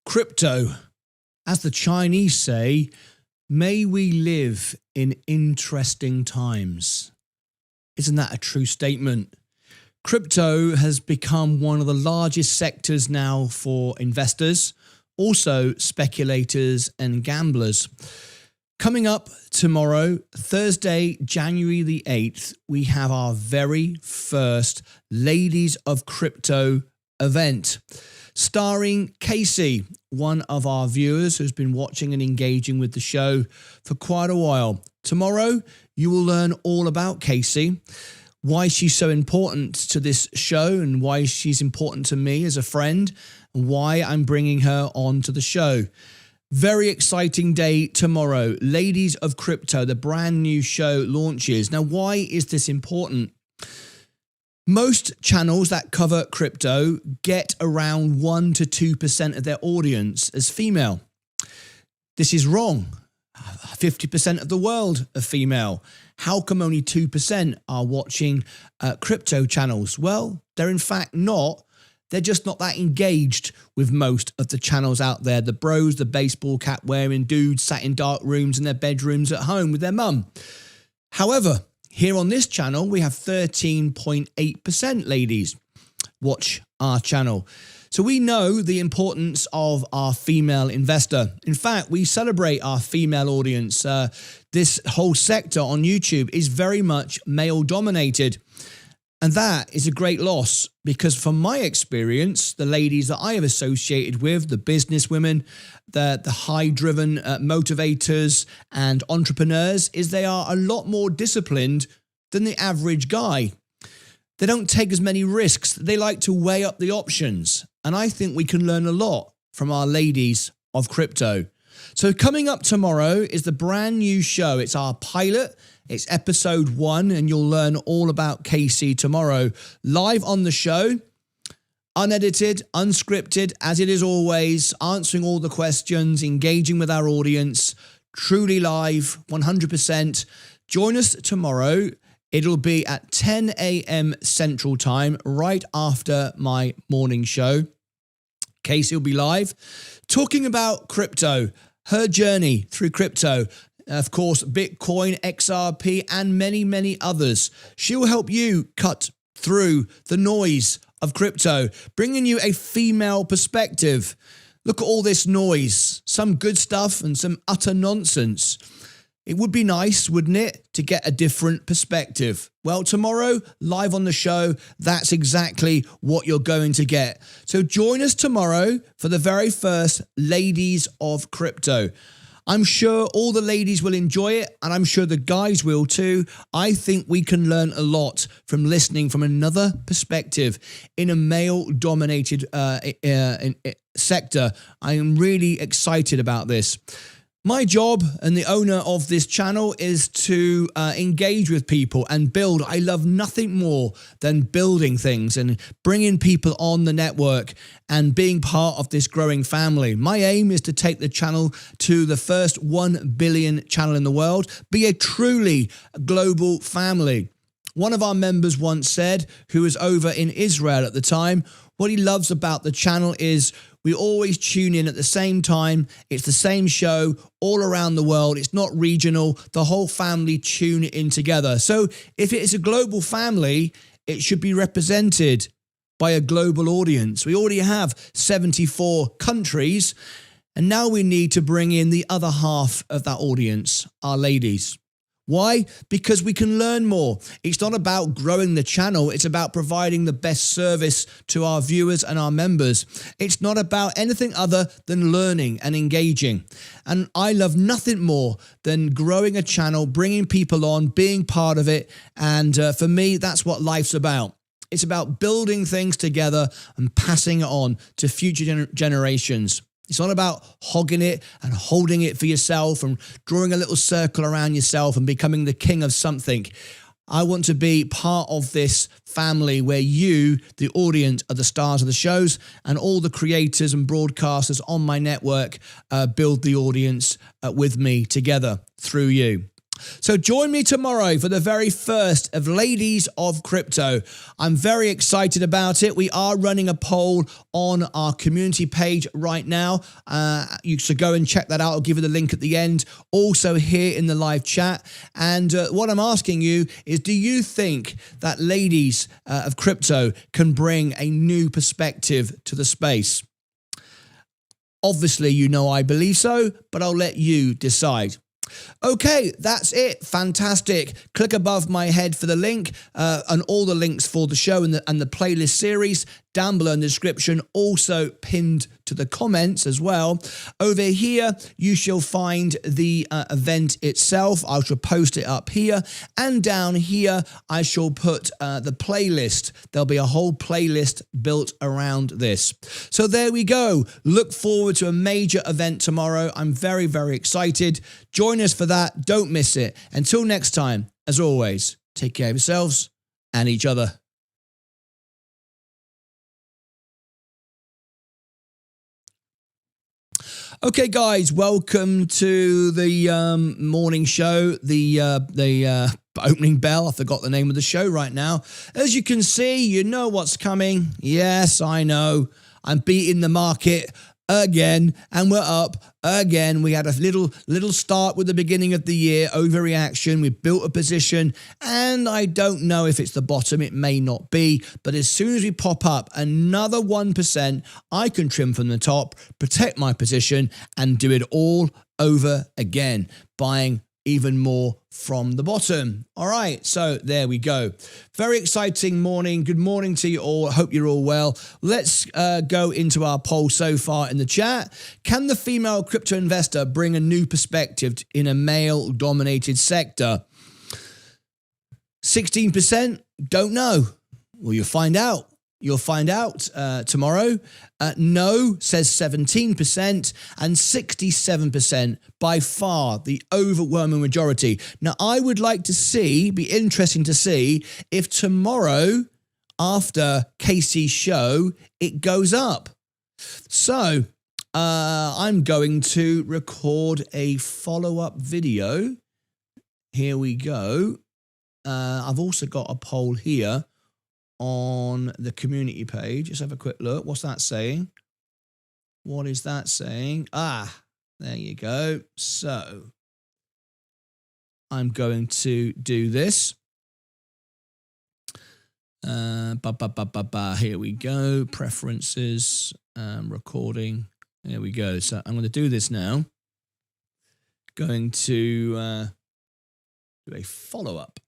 Crypto, as the Chinese say, may we live in interesting times. Isn't that a true statement? Crypto has become one of the largest sectors now for investors, also speculators and gamblers. Coming up tomorrow, Thursday, January the 8th, we have our very first Ladies of Crypto event, starring Casey, one of our viewers who's been watching and engaging with the show for quite a while. Tomorrow, you will learn all about Casey, why she's so important to this show and why she's important to me as a friend, and why I'm bringing her on to the show. Very exciting day tomorrow. Ladies of Crypto, the brand new show launches. Now, why is this important? Most channels that cover crypto get around 1 to 2% of their audience as female. This is wrong. 50% of the world are female. How come only 2% are watching crypto channels? Well, they're in fact not. they're just not that engaged with most of the channels out there. The bros, the baseball cap wearing dudes sat in dark rooms in their bedrooms at home with their mum. However, here on this channel, we have 13.8% ladies watch our channel. So we know the importance of our female investor. In fact, we celebrate our female audience. This whole sector on YouTube is very much male dominated. And that is a great loss because from my experience, the ladies that I have associated with, the business women, the high-driven motivators and entrepreneurs, is they are a lot more disciplined than the average guy. They don't take as many risks. They like to weigh up the options. And I think we can learn a lot from our ladies of crypto. So coming up tomorrow is the brand new show. It's our pilot. It's episode 1, and you'll learn all about Casey tomorrow. Live on the show, unedited, unscripted, as it is always, answering all the questions, engaging with our audience, truly live, 100%. Join us tomorrow. It'll be at 10 a.m. Central Time, right after my morning show. Casey will be live, talking about crypto, her journey through crypto, of course, Bitcoin, XRP, and many, many others. She will help you cut through the noise of crypto, bringing you a female perspective. Look at all this noise, some good stuff and some utter nonsense. It would be nice, wouldn't it, to get a different perspective? Well, tomorrow, live on the show, that's exactly what you're going to get. So join us tomorrow for the very first Ladies of Crypto. I'm sure all the ladies will enjoy it, and I'm sure the guys will too. I think we can learn a lot from listening from another perspective in a male-dominated sector. I am really excited about this. My job and the owner of this channel is to engage with people and build. I love nothing more than building things and bringing people on the network and being part of this growing family. My aim is to take the channel to the first 1 billion channel in the world, be a truly global family. One of our members once said, who was over in Israel at the time, what he loves about the channel is we always tune in at the same time. It's the same show all around the world. It's not regional. The whole family tune in together. So if it is a global family, it should be represented by a global audience. We already have 74 countries, and now we need to bring in the other half of that audience, our ladies. Why? Because we can learn more. It's not about growing the channel. It's about providing the best service to our viewers and our members. It's not about anything other than learning and engaging. And I love nothing more than growing a channel, bringing people on, being part of it. And for me, that's what life's about. It's about building things together and passing it on to future generations. It's not about hogging it and holding it for yourself and drawing a little circle around yourself and becoming the king of something. I want to be part of this family where you, the audience, are the stars of the shows, and all the creators and broadcasters on my network build the audience with me together through you. So join me tomorrow for the very first of Ladies of Crypto. I'm very excited about it. We are running a poll on our community page right now. You should go and check that out. I'll give you the link at the end. Also here in the live chat. And what I'm asking you is, do you think that Ladies of Crypto can bring a new perspective to the space? Obviously, you know I believe so, but I'll let you decide. Okay, that's it. Fantastic. Click above my head for the link and all the links for the show and the playlist series down below in the description, also pinned to the comments as well. Over here, you shall find the event itself. I shall post it up here, and down here, I shall put the playlist. There'll be a whole playlist built around this. So there we go. Look forward to a major event tomorrow. I'm very, very excited. Join us for that. Don't miss it. Until next time, as always, take care of yourselves and each other. Okay, guys, welcome to the morning show, the opening bell. I forgot the name of the show right now. As you can see, you know what's coming. Yes, I know. I'm beating the market again, and we're up again. We had a little start with the beginning of the year, overreaction. We built a position, and I don't know if it's the bottom. It may not be, but as soon as we pop up another 1%, I can trim from the top, protect my position, and do it all over again, buying even more from the bottom. All right, so there we go. Very exciting morning. Good morning to you all. Hope you're all well. Let's go into our poll so far in the chat. Can the female crypto investor bring a new perspective in a male-dominated sector? 16%, don't know. Well, you'll find out. You'll find out tomorrow. No says 17% and 67% by far the overwhelming majority. Now, I would like to be interesting to see if tomorrow after Casey's show, it goes up. So I'm going to record a follow-up video. Here we go. I've also got a poll here on the community page. Let's have a quick look. What's that saying? What is that saying? There you go. So I'm going to do this. Here we go. Preferences, recording. There we go. So I'm going to do this now. Going to do a follow-up.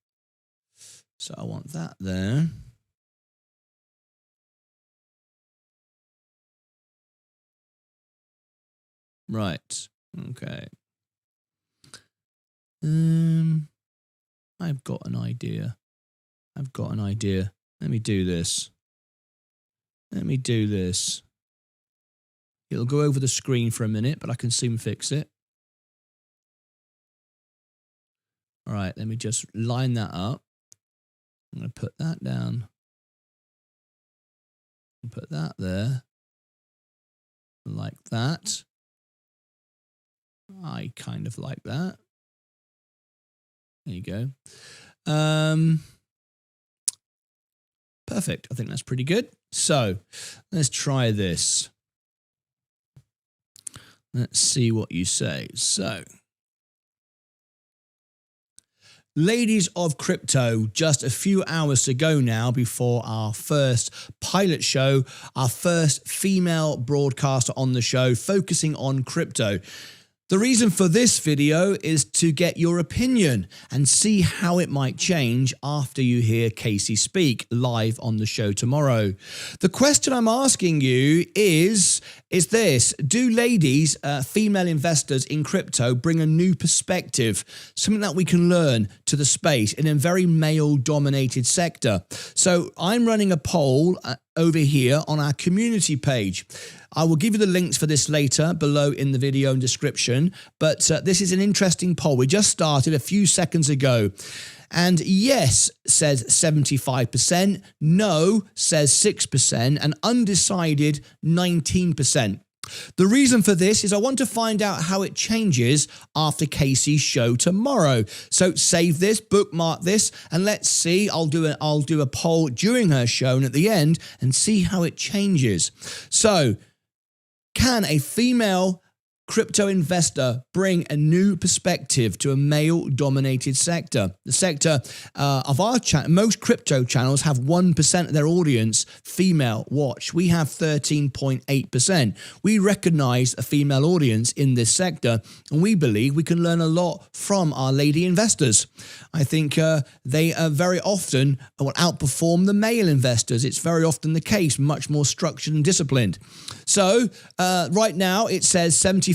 So I want that there. Right. Okay. I've got an idea. Let me do this. It'll go over the screen for a minute, but I can soon fix it. All right. Let me just line that up. I'm going to put that down. And put that there. Like that. I kind of like that. There you go. Perfect. I think that's pretty good. So let's try this. Let's see what you say. So, ladies of crypto, just a few hours to go now before our first pilot show, our first female broadcaster on the show focusing on crypto. The reason for this video is to get your opinion and see how it might change after you hear Casey speak live on the show tomorrow. The question I'm asking you is this: do ladies, female investors in crypto, bring a new perspective, something that we can learn to the space in a very male-dominated sector? So I'm running a poll over here on our community page. I will give you the links for this later below in the video and description, but this is an interesting poll. We just started a few seconds ago. And yes says 75%, no says 6%, and undecided 19%. The reason for this is I want to find out how it changes after Casey's show tomorrow. So save this, bookmark this, and let's see. I'll do a poll during her show and at the end and see how it changes. So, can a female crypto investor bring a new perspective to a male-dominated sector? The sector of our channel, most crypto channels have 1% of their audience female watch. We have 13.8%. We recognize a female audience in this sector, and we believe we can learn a lot from our lady investors. I think they very often will outperform the male investors. It's very often the case, much more structured and disciplined. So right now it says 75%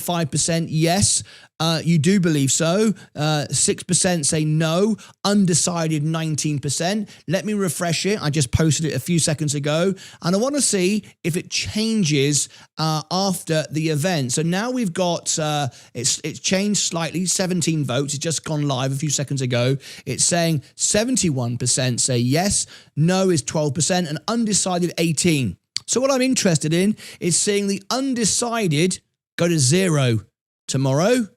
yes, you do believe so. 6% say no, undecided 19%. Let me refresh it. I just posted it a few seconds ago, and I want to see if it changes after the event. So now we've got, it's changed slightly, 17 votes. It's just gone live a few seconds ago. It's saying 71% say yes, no is 12%, and undecided 18%. So what I'm interested in is seeing the undecided go to 0 tomorrow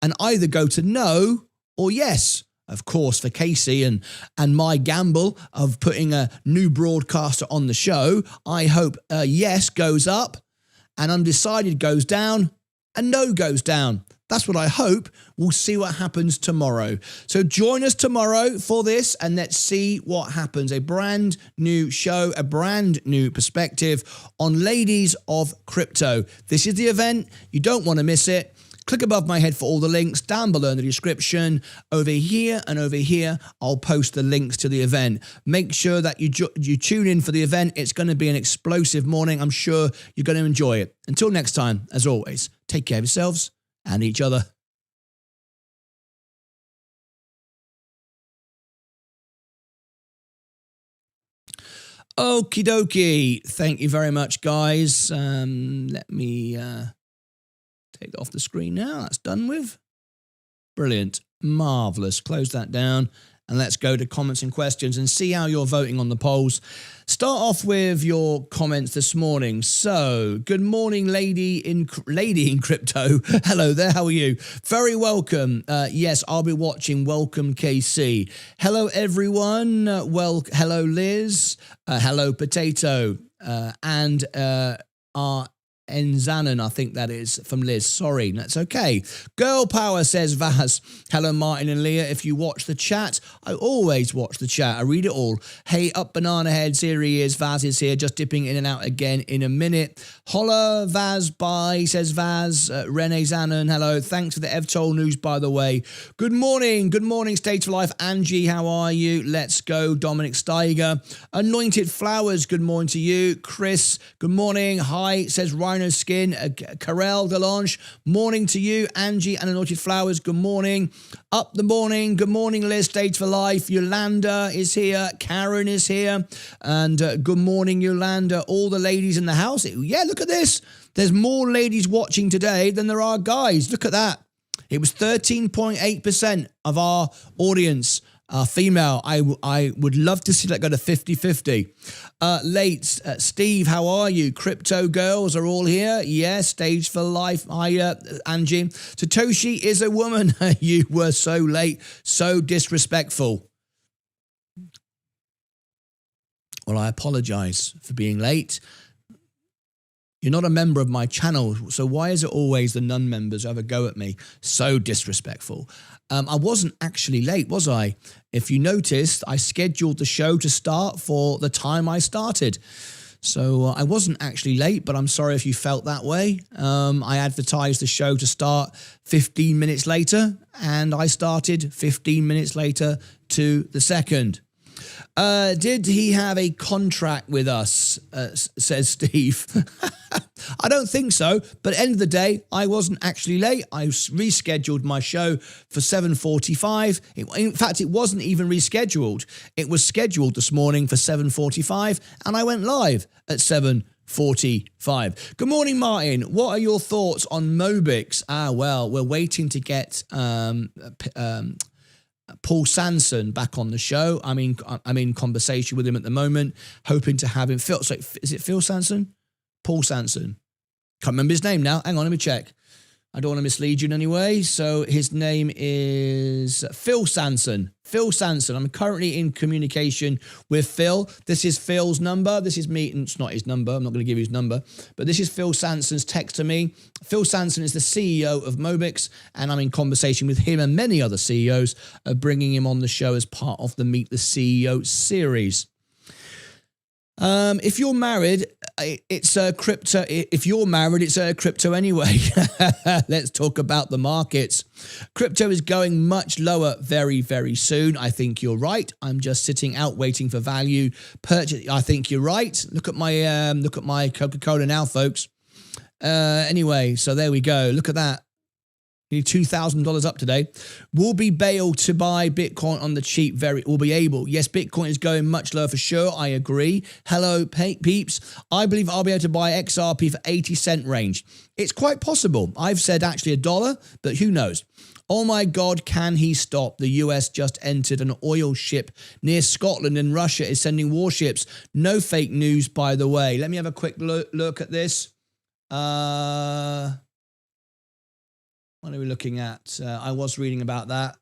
and either go to no or yes. of course, for Casey and my gamble of putting a new broadcaster on the show. I hope yes goes up and undecided goes down and no goes down. That's what I hope. We'll see what happens tomorrow. So join us tomorrow for this and let's see what happens. A brand new show, a brand new perspective on ladies of crypto. This is the event. You don't want to miss it. Click above my head for all the links, down below in the description. Over here and over here, I'll post the links to the event. Make sure that you tune in for the event. It's going to be an explosive morning. I'm sure you're going to enjoy it. Until next time, as always, take care of yourselves and each other. Okie dokie. Thank you very much, guys. Let me take that off the screen now. That's done with. Brilliant. Marvellous. Close that down. And let's go to comments and questions and see how you're voting on the polls. Start off with your comments this morning. So, good morning, lady in crypto. Hello there. How are you? Very welcome. Yes, I'll be watching. Welcome, KC. Hello, everyone. Hello, Liz. Hello, Potato. And Enzanen, I think that is from Liz. Sorry, that's okay. Girl power, says Vaz. Hello, Martin and Leah. If you watch the chat, I always watch the chat. I read it all. Hey, up banana heads. Here he is. Vaz is here, just dipping in and out again in a minute. Holla, Vaz, bye, says Vaz. Renee Zanen, hello. Thanks for the EVTOL news, by the way. Good morning. Good morning, Stage for Life. Angie, how are you? Let's go. Dominic Steiger. Anointed Flowers, good morning to you. Chris, good morning. Hi, says Ryan Skin. Karel Delange, morning to you. Angie and Anointed Flowers, good morning. Up the morning, good morning, Liz, Stage for Life. Yolanda is here. Karen is here. And good morning, Yolanda. All the ladies in the house. Yeah, look at this. There's more ladies watching today than there are guys. Look at that. It was 13.8% of our audience female. I would love to see that go to 50-50. Steve, how are you? Crypto girls are all here. Yeah, Stage for Life. Hi, Angie. Satoshi is a woman. You were so late, so disrespectful. Well, I apologize for being late. You're not a member of my channel, so why is it always the non-members who have a go at me? So disrespectful. I wasn't actually late, was I? If you noticed, I scheduled the show to start for the time I started. So I wasn't actually late, but I'm sorry if you felt that way. I advertised the show to start 15 minutes later, and I started 15 minutes later to the second. Did he have a contract with us, says Steve. I don't think so, but at the end of the day, I wasn't actually late. I rescheduled my show for 7:45. In fact, it wasn't even rescheduled. It was scheduled this morning for 7:45, and I went live at 7:45. Good morning, Martin. What are your thoughts on Mobix? Well, we're waiting to get Paul Sanson back on the show. I'm in conversation with him at the moment, hoping to have him. Is it Phil Sanson? Paul Sanson. Can't remember his name now. Hang on, let me check. I don't want to mislead you in any way. So his name is Phil Sanson. Phil Sanson. I'm currently in communication with Phil. This is Phil's number. This is me. It's not his number. I'm not going to give you his number. But this is Phil Sanson's text to me. Phil Sanson is the CEO of Mobix, and I'm in conversation with him and many other CEOs of bringing him on the show as part of the Meet the CEO series. If you're married, it's a crypto. If you're married, it's a crypto anyway. Let's talk about the markets. Crypto is going much lower very, very soon. I think you're right. I'm just sitting out waiting for value purchase. I think you're right. Look at my Coca-Cola now, folks. Anyway, so there we go. Look at that. Nearly $2,000 up today. Will be bailed to buy Bitcoin on the cheap. Will be able. Yes, Bitcoin is going much lower for sure. I agree. Hello, peeps. I believe I'll be able to buy XRP for 80-cent range. It's quite possible. I've said actually $1, but who knows? Oh my God, can he stop? The US just entered an oil ship near Scotland and Russia is sending warships. No fake news, by the way. Let me have a quick look at this. What are we looking at? I was reading about that.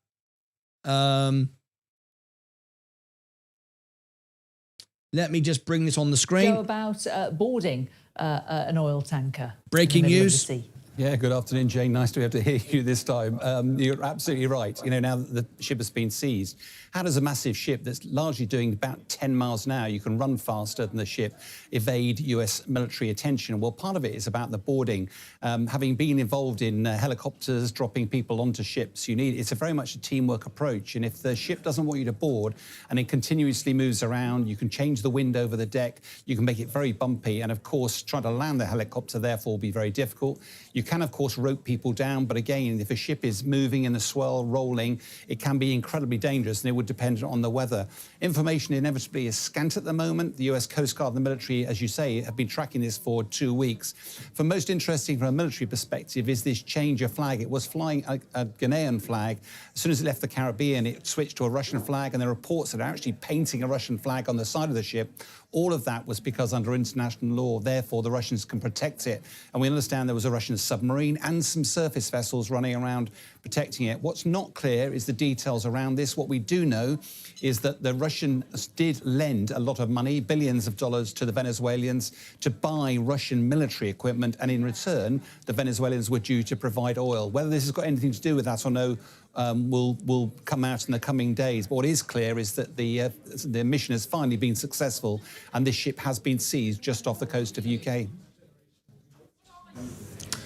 Let me just bring this on the screen. Go about boarding an oil tanker. Breaking news. Yeah, good afternoon, Jane. Nice to be able to hear you this time. You're absolutely right. You know, now that the ship has been seized, how does a massive ship that's largely doing about 10 miles an hour, you can run faster than the ship, evade US military attention? Well, part of it is about the boarding. Having been involved in helicopters, dropping people onto ships, it's a very much a teamwork approach. And if the ship doesn't want you to board and it continuously moves around, you can change the wind over the deck, you can make it very bumpy. And of course, trying to land the helicopter, therefore, will be very difficult. You can, of course, rope people down, but again, if a ship is moving in the swell, rolling, it can be incredibly dangerous, and it would depend on the weather. Information inevitably is scant at the moment. The US Coast Guard and the military, as you say, have been tracking this for 2 weeks. For most interesting from a military perspective is this change of flag. It was flying a Ghanaian flag. As soon as it left the Caribbean, it switched to a Russian flag, and there are reports that are actually painting a Russian flag on the side of the ship. All of that was because under international law, therefore, the Russians can protect it. And we understand there was a Russian submarine and some surface vessels running around protecting it. What's not clear is the details around this. What we do know is that the Russians did lend a lot of money, billions of dollars, to the Venezuelans to buy Russian military equipment, and in return, the Venezuelans were due to provide oil. Whether this has got anything to do with that or no, will come out in the coming days. But what is clear is that the mission has finally been successful, and this ship has been seized just off the coast of UK.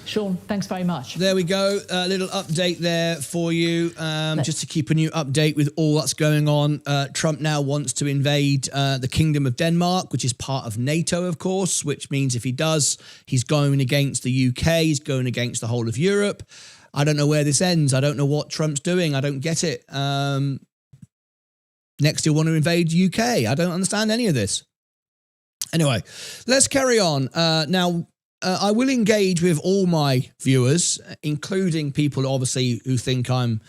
Sean, thanks very much. There we go. A little update there for you, just to keep a new update with all that's going on. Trump now wants to invade the Kingdom of Denmark, which is part of NATO, of course, which means if he does, he's going against the UK, he's going against the whole of Europe. I don't know where this ends. I don't know what Trump's doing. I don't get it. Next, he'll want to invade UK. I don't understand any of this. Anyway, let's carry on. Now, I will engage with all my viewers, including people, obviously, who think I'm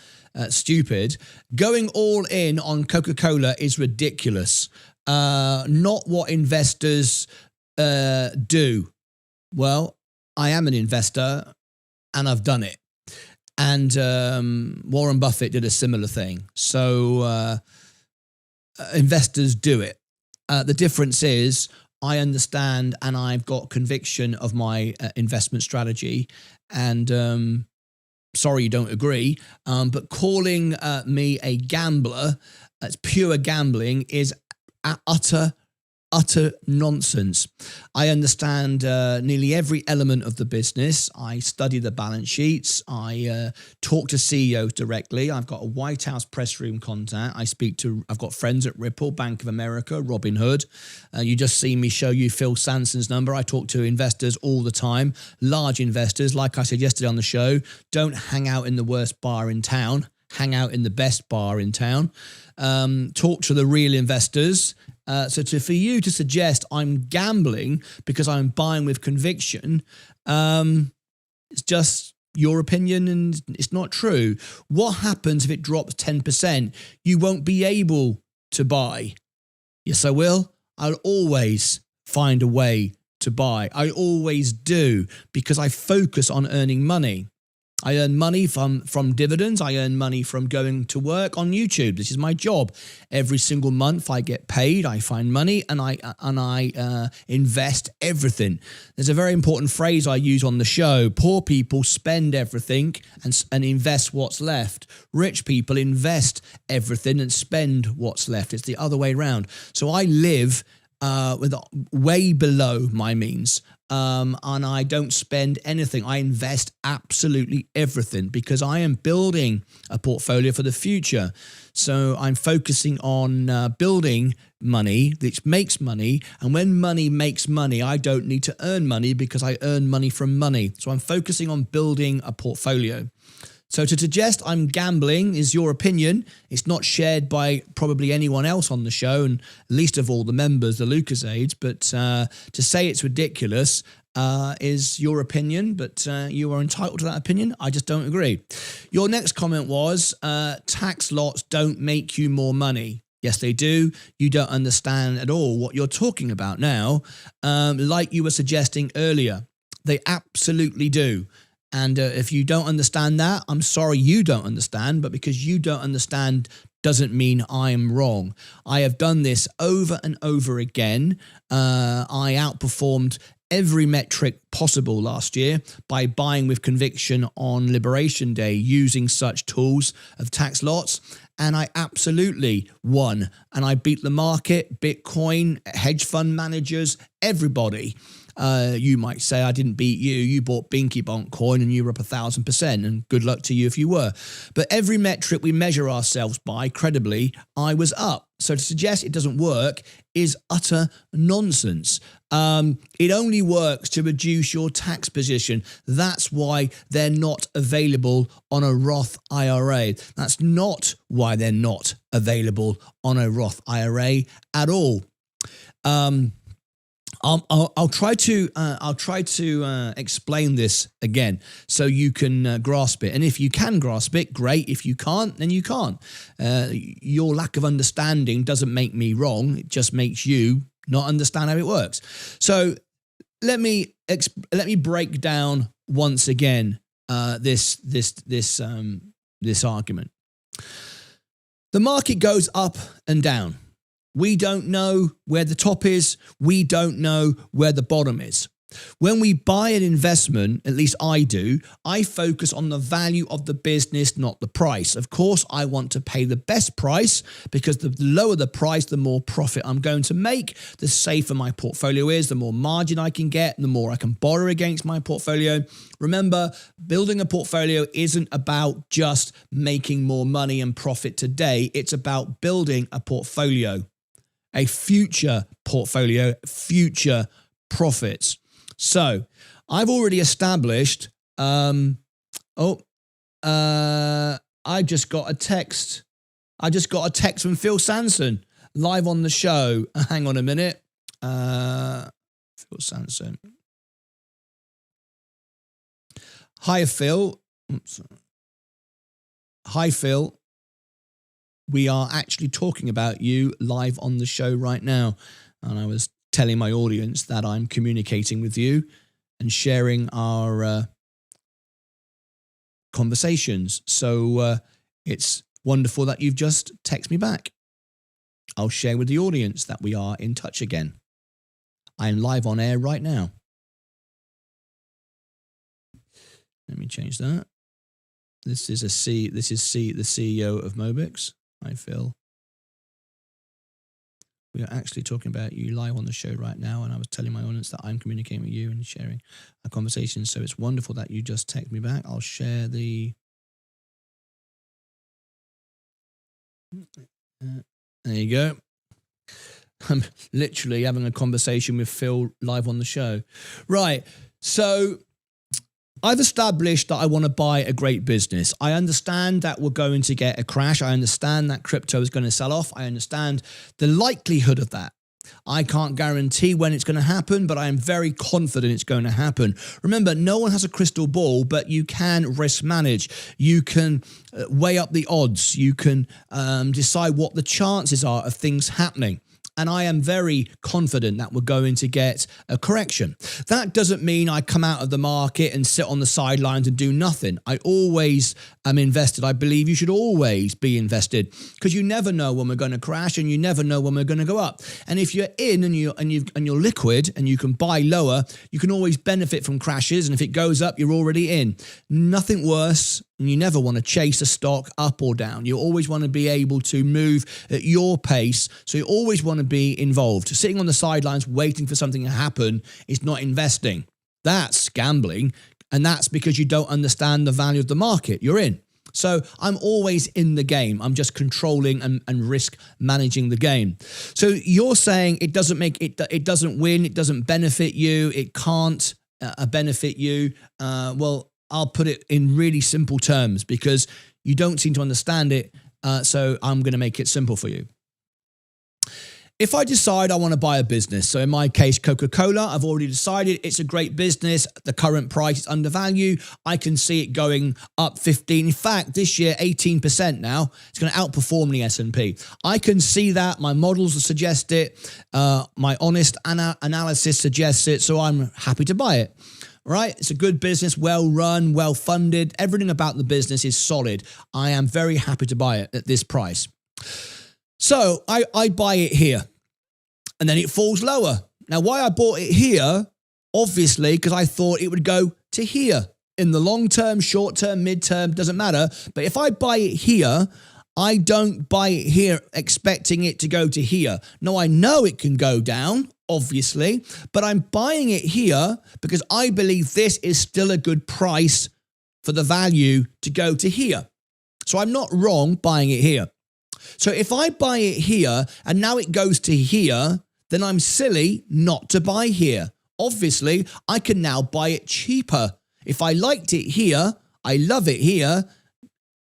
stupid. Going all in on Coca-Cola is ridiculous. Not what investors do. Well, I am an investor, and I've done it. And Warren Buffett did a similar thing. So investors do it. The difference is I understand and I've got conviction of my investment strategy. And sorry you don't agree, but calling me a gambler, it's pure gambling, is utter nonsense. I understand nearly every element of the business. I study the balance sheets. I talk to CEOs directly. I've got a White House press room contact. I've got friends at Ripple, Bank of America, Robinhood. You just see me show you Phil Sanson's number. I talk to investors all the time, large investors. Like I said yesterday on the show, don't hang out in the worst bar in town. Hang out in the best bar in town. Talk to the real investors. For you to suggest I'm gambling because I'm buying with conviction, it's just your opinion and it's not true. What happens if it drops 10%? You won't be able to buy. Yes, I will. I'll always find a way to buy. I always do because I focus on earning money. I earn money from dividends. I earn money from going to work on YouTube. This is my job. Every single month I get paid. I find money and I invest everything. There's a very important phrase I use on the show. Poor people spend everything and invest what's left. Rich people invest everything and spend what's left. It's the other way around. So I live with way below my means. And I don't spend anything. I invest absolutely everything because I am building a portfolio for the future. So I'm focusing on building money, which makes money. And when money makes money, I don't need to earn money because I earn money from money. So I'm focusing on building a portfolio. So to suggest I'm gambling is your opinion. It's not shared by probably anyone else on the show, and least of all the members, the Lucasades. But to say it's ridiculous is your opinion, but you are entitled to that opinion. I just don't agree. Your next comment was, tax lots don't make you more money. Yes, they do. You don't understand at all what you're talking about now. Like you were suggesting earlier, they absolutely do. And if you don't understand that, I'm sorry you don't understand, but because you don't understand doesn't mean I'm wrong. I have done this over and over again. I outperformed every metric possible last year by buying with conviction on Liberation Day using such tools of tax lots. And I absolutely won. And I beat the market, Bitcoin, hedge fund managers, everybody. You might say I didn't beat you. You bought Binky Bonk coin and you were up 1,000%, and good luck to you if you were. But every metric we measure ourselves by, credibly, I was up. So to suggest it doesn't work is utter nonsense. It only works to reduce your tax position. That's why they're not available on a Roth IRA. That's not why they're not available on a Roth IRA at all. I'll try to explain this again so you can grasp it. And if you can grasp it, great. If you can't, then you can't. Your lack of understanding doesn't make me wrong. It just makes you not understand how it works. So let me break down once again this argument. The market goes up and down. We don't know where the top is. We don't know where the bottom is. When we buy an investment, at least I do, I focus on the value of the business, not the price. Of course, I want to pay the best price because the lower the price, the more profit I'm going to make, the safer my portfolio is, the more margin I can get, the more I can borrow against my portfolio. Remember, building a portfolio isn't about just making more money and profit today. It's about building a portfolio, a future portfolio, future profits. So I've already established, I just got a text. I just got a text from Phil Sanson live on the show. Hang on a minute. Phil Sanson. Hi, Phil. Oops. Hi, Phil. We are actually talking about you live on the show right now. And I was telling my audience that I'm communicating with you and sharing our conversations. So it's wonderful that you've just texted me back. I'll share with the audience that we are in touch again. I'm live on air right now. Let me change that. This is the CEO of Mobix. Hi, Phil. We are actually talking about you live on the show right now, and I was telling my audience that I'm communicating with you and sharing a conversation. So it's wonderful that you just text me back. I'll share the... there you go. I'm literally having a conversation with Phil live on the show. Right, so I've established that I want to buy a great business. I understand that we're going to get a crash. I understand that crypto is going to sell off. I understand the likelihood of that. I can't guarantee when it's going to happen, but I am very confident it's going to happen. Remember, no one has a crystal ball, but you can risk manage. You can weigh up the odds. You can decide what the chances are of things happening. And I am very confident that we're going to get a correction. That doesn't mean I come out of the market and sit on the sidelines and do nothing. I always am invested. I believe you should always be invested because you never know when we're going to crash and you never know when we're going to go up. And if you're in and you're liquid and you can buy lower, you can always benefit from crashes. And if it goes up, you're already in. Nothing worse. And you never want to chase a stock up or down. You always want to be able to move at your pace. So you always want to be involved. Sitting on the sidelines waiting for something to happen is not investing. That's gambling. And that's because you don't understand the value of the market you're in. So I'm always in the game. I'm just controlling and risk managing the game. So you're saying it doesn't win, it doesn't benefit you, it can't benefit you. Well, I'll put it in really simple terms because you don't seem to understand it. So I'm going to make it simple for you. If I decide I want to buy a business, so in my case, Coca-Cola, I've already decided it's a great business. The current price is undervalued. I can see it going up 15. In fact, this year, 18% now. It's going to outperform the S&P. I can see that. My models suggest it. My honest analysis suggests it. So I'm happy to buy it. right? It's a good business, well run, well funded. Everything about the business is solid. I am very happy to buy it at this price. So I buy it here and then it falls lower. Now, why I bought it here, obviously, because I thought it would go to here. In the long term, short term, mid term, doesn't matter. But if I buy it here, I don't buy it here expecting it to go to here. No, I know it can go down, obviously, but I'm buying it here because I believe this is still a good price for the value to go to here. So I'm not wrong buying it here. So if I buy it here and now it goes to here, then I'm silly not to buy here. Obviously, I can now buy it cheaper. If I liked it here, I love it here,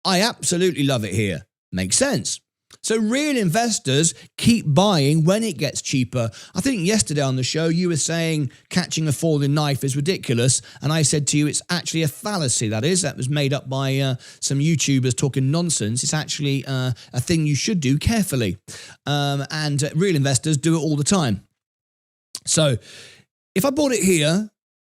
I absolutely love it here. Makes sense. So real investors keep buying when it gets cheaper. I think yesterday on the show you were saying catching a falling knife is ridiculous. And I said to you it's actually a fallacy, that is. That was made up by some YouTubers talking nonsense. It's actually a thing you should do carefully. And real investors do it all the time. So if I bought it here,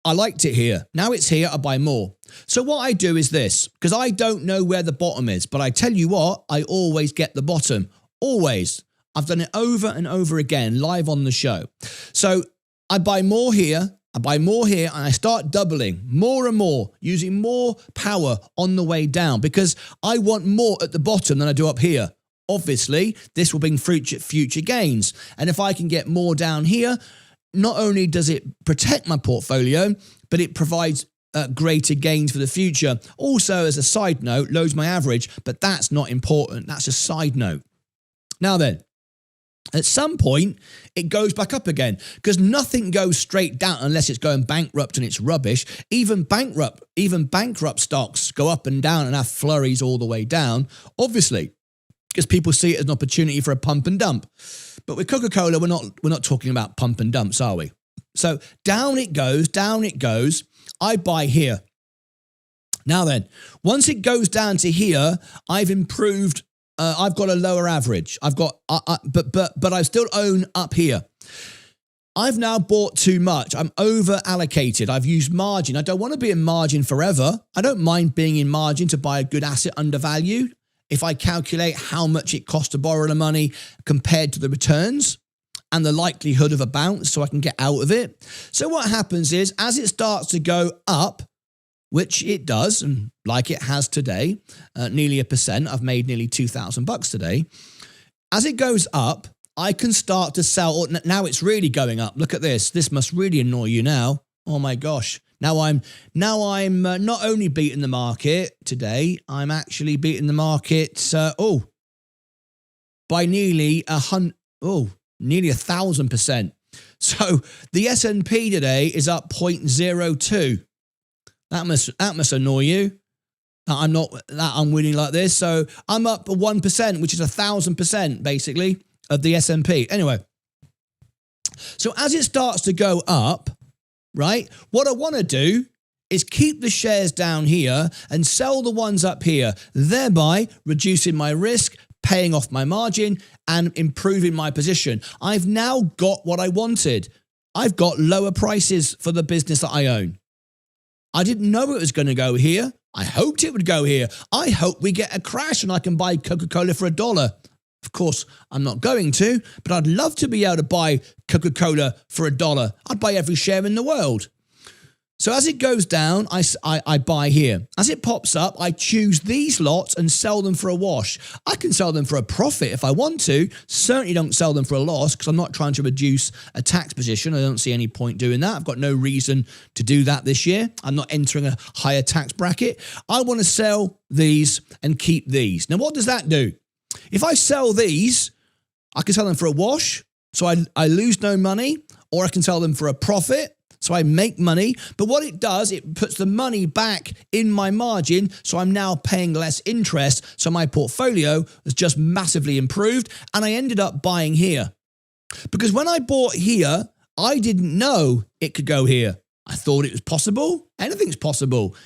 I liked it here. Now it's here, I buy more. So what I do is this, because I don't know where the bottom is, but I tell you what, I always get the bottom. Always. I've done it over and over again, live on the show. So I buy more here, I buy more here, and I start doubling more and more, using more power on the way down, because I want more at the bottom than I do up here. Obviously, this will bring future gains. And if I can get more down here, not only does it protect my portfolio, but it provides greater gains for the future. Also, as a side note, lowers my average, but that's not important. That's a side note. Now then, at some point, it goes back up again because nothing goes straight down unless it's going bankrupt and it's rubbish. Even bankrupt stocks go up and down and have flurries all the way down, obviously, because people see it as an opportunity for a pump and dump. But with Coca-Cola, we're not talking about pump and dumps, are we? So down it goes, down it goes. I buy here. Now then, once it goes down to here, I've improved. I've got a lower average. I've got, but I still own up here. I've now bought too much. I'm over allocated. I've used margin. I don't want to be in margin forever. I don't mind being in margin to buy a good asset undervalued. If I calculate how much it costs to borrow the money compared to the returns and the likelihood of a bounce so I can get out of it. So what happens is as it starts to go up, which it does, and like it has today, nearly 1%, I've made nearly $2,000 today. As it goes up, I can start to sell. Now it's really going up. Look at this. This must really annoy you now. Oh my gosh. Now I'm not only beating the market today, I'm actually beating the market by nearly 1,000%. So the S&P today is up 0.02. That must annoy you. That I'm winning like this. So I'm up 1%, which is 1,000% basically of the S&P. Anyway, so as it starts to go up, right, what I want to do is keep the shares down here and sell the ones up here, thereby reducing my risk, paying off my margin, and improving my position. I've now got what I wanted. I've got lower prices for the business that I own. I didn't know it was going to go here. I hoped it would go here. I hope we get a crash and I can buy Coca-Cola for $1. Of course, I'm not going to, but I'd love to be able to buy Coca-Cola for $1. I'd buy every share in the world. So as it goes down, I buy here. As it pops up, I choose these lots and sell them for a wash. I can sell them for a profit if I want to. Certainly don't sell them for a loss because I'm not trying to reduce a tax position. I don't see any point doing that. I've got no reason to do that this year. I'm not entering a higher tax bracket. I want to sell these and keep these. Now, what does that do? If I sell these, I can sell them for a wash, so I lose no money, or I can sell them for a profit, so I make money. But what it does, it puts the money back in my margin, so I'm now paying less interest, so my portfolio has just massively improved, and I ended up buying here. Because when I bought here, I didn't know it could go here. I thought it was possible. Anything's possible.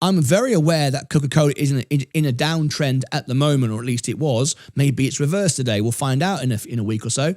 I'm very aware that Coca-Cola is in a downtrend at the moment, or at least it was. Maybe it's reversed today. We'll find out in a week or so.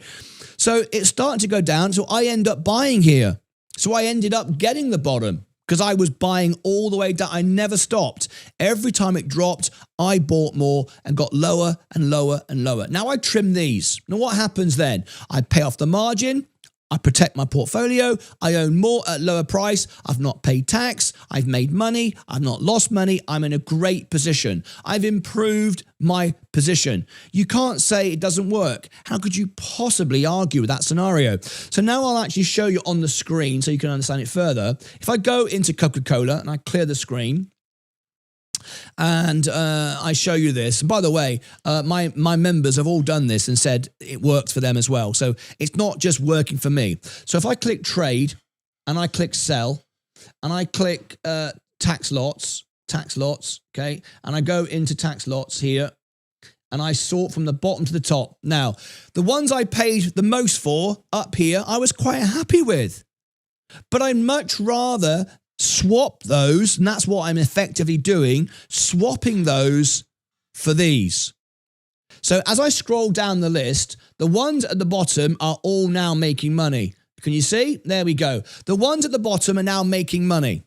So it's starting to go down, so I end up buying here. So I ended up getting the bottom because I was buying all the way down. I never stopped. Every time it dropped, I bought more and got lower and lower and lower. Now I trim these. Now what happens then? I pay off the margin. I protect my portfolio. I own more at lower price. I've not paid tax. I've made money. I've not lost money. I'm in a great position. I've improved my position. You can't say it doesn't work. How could you possibly argue with that scenario? So now I'll actually show you on the screen so you can understand it further. If I go into Coca-Cola and I clear the screen, and I show you this. And by the way, my members have all done this and said it works for them as well. So it's not just working for me. So if I click trade and I click sell and I click tax lots, okay, and I go into tax lots here and I sort from the bottom to the top. Now, the ones I paid the most for up here, I was quite happy with, but I'd much rather swap those, and that's what I'm effectively doing, swapping those for these. So as I scroll down the list, the ones at the bottom are all now making money. Can you see? There we go. The ones at the bottom are now making money.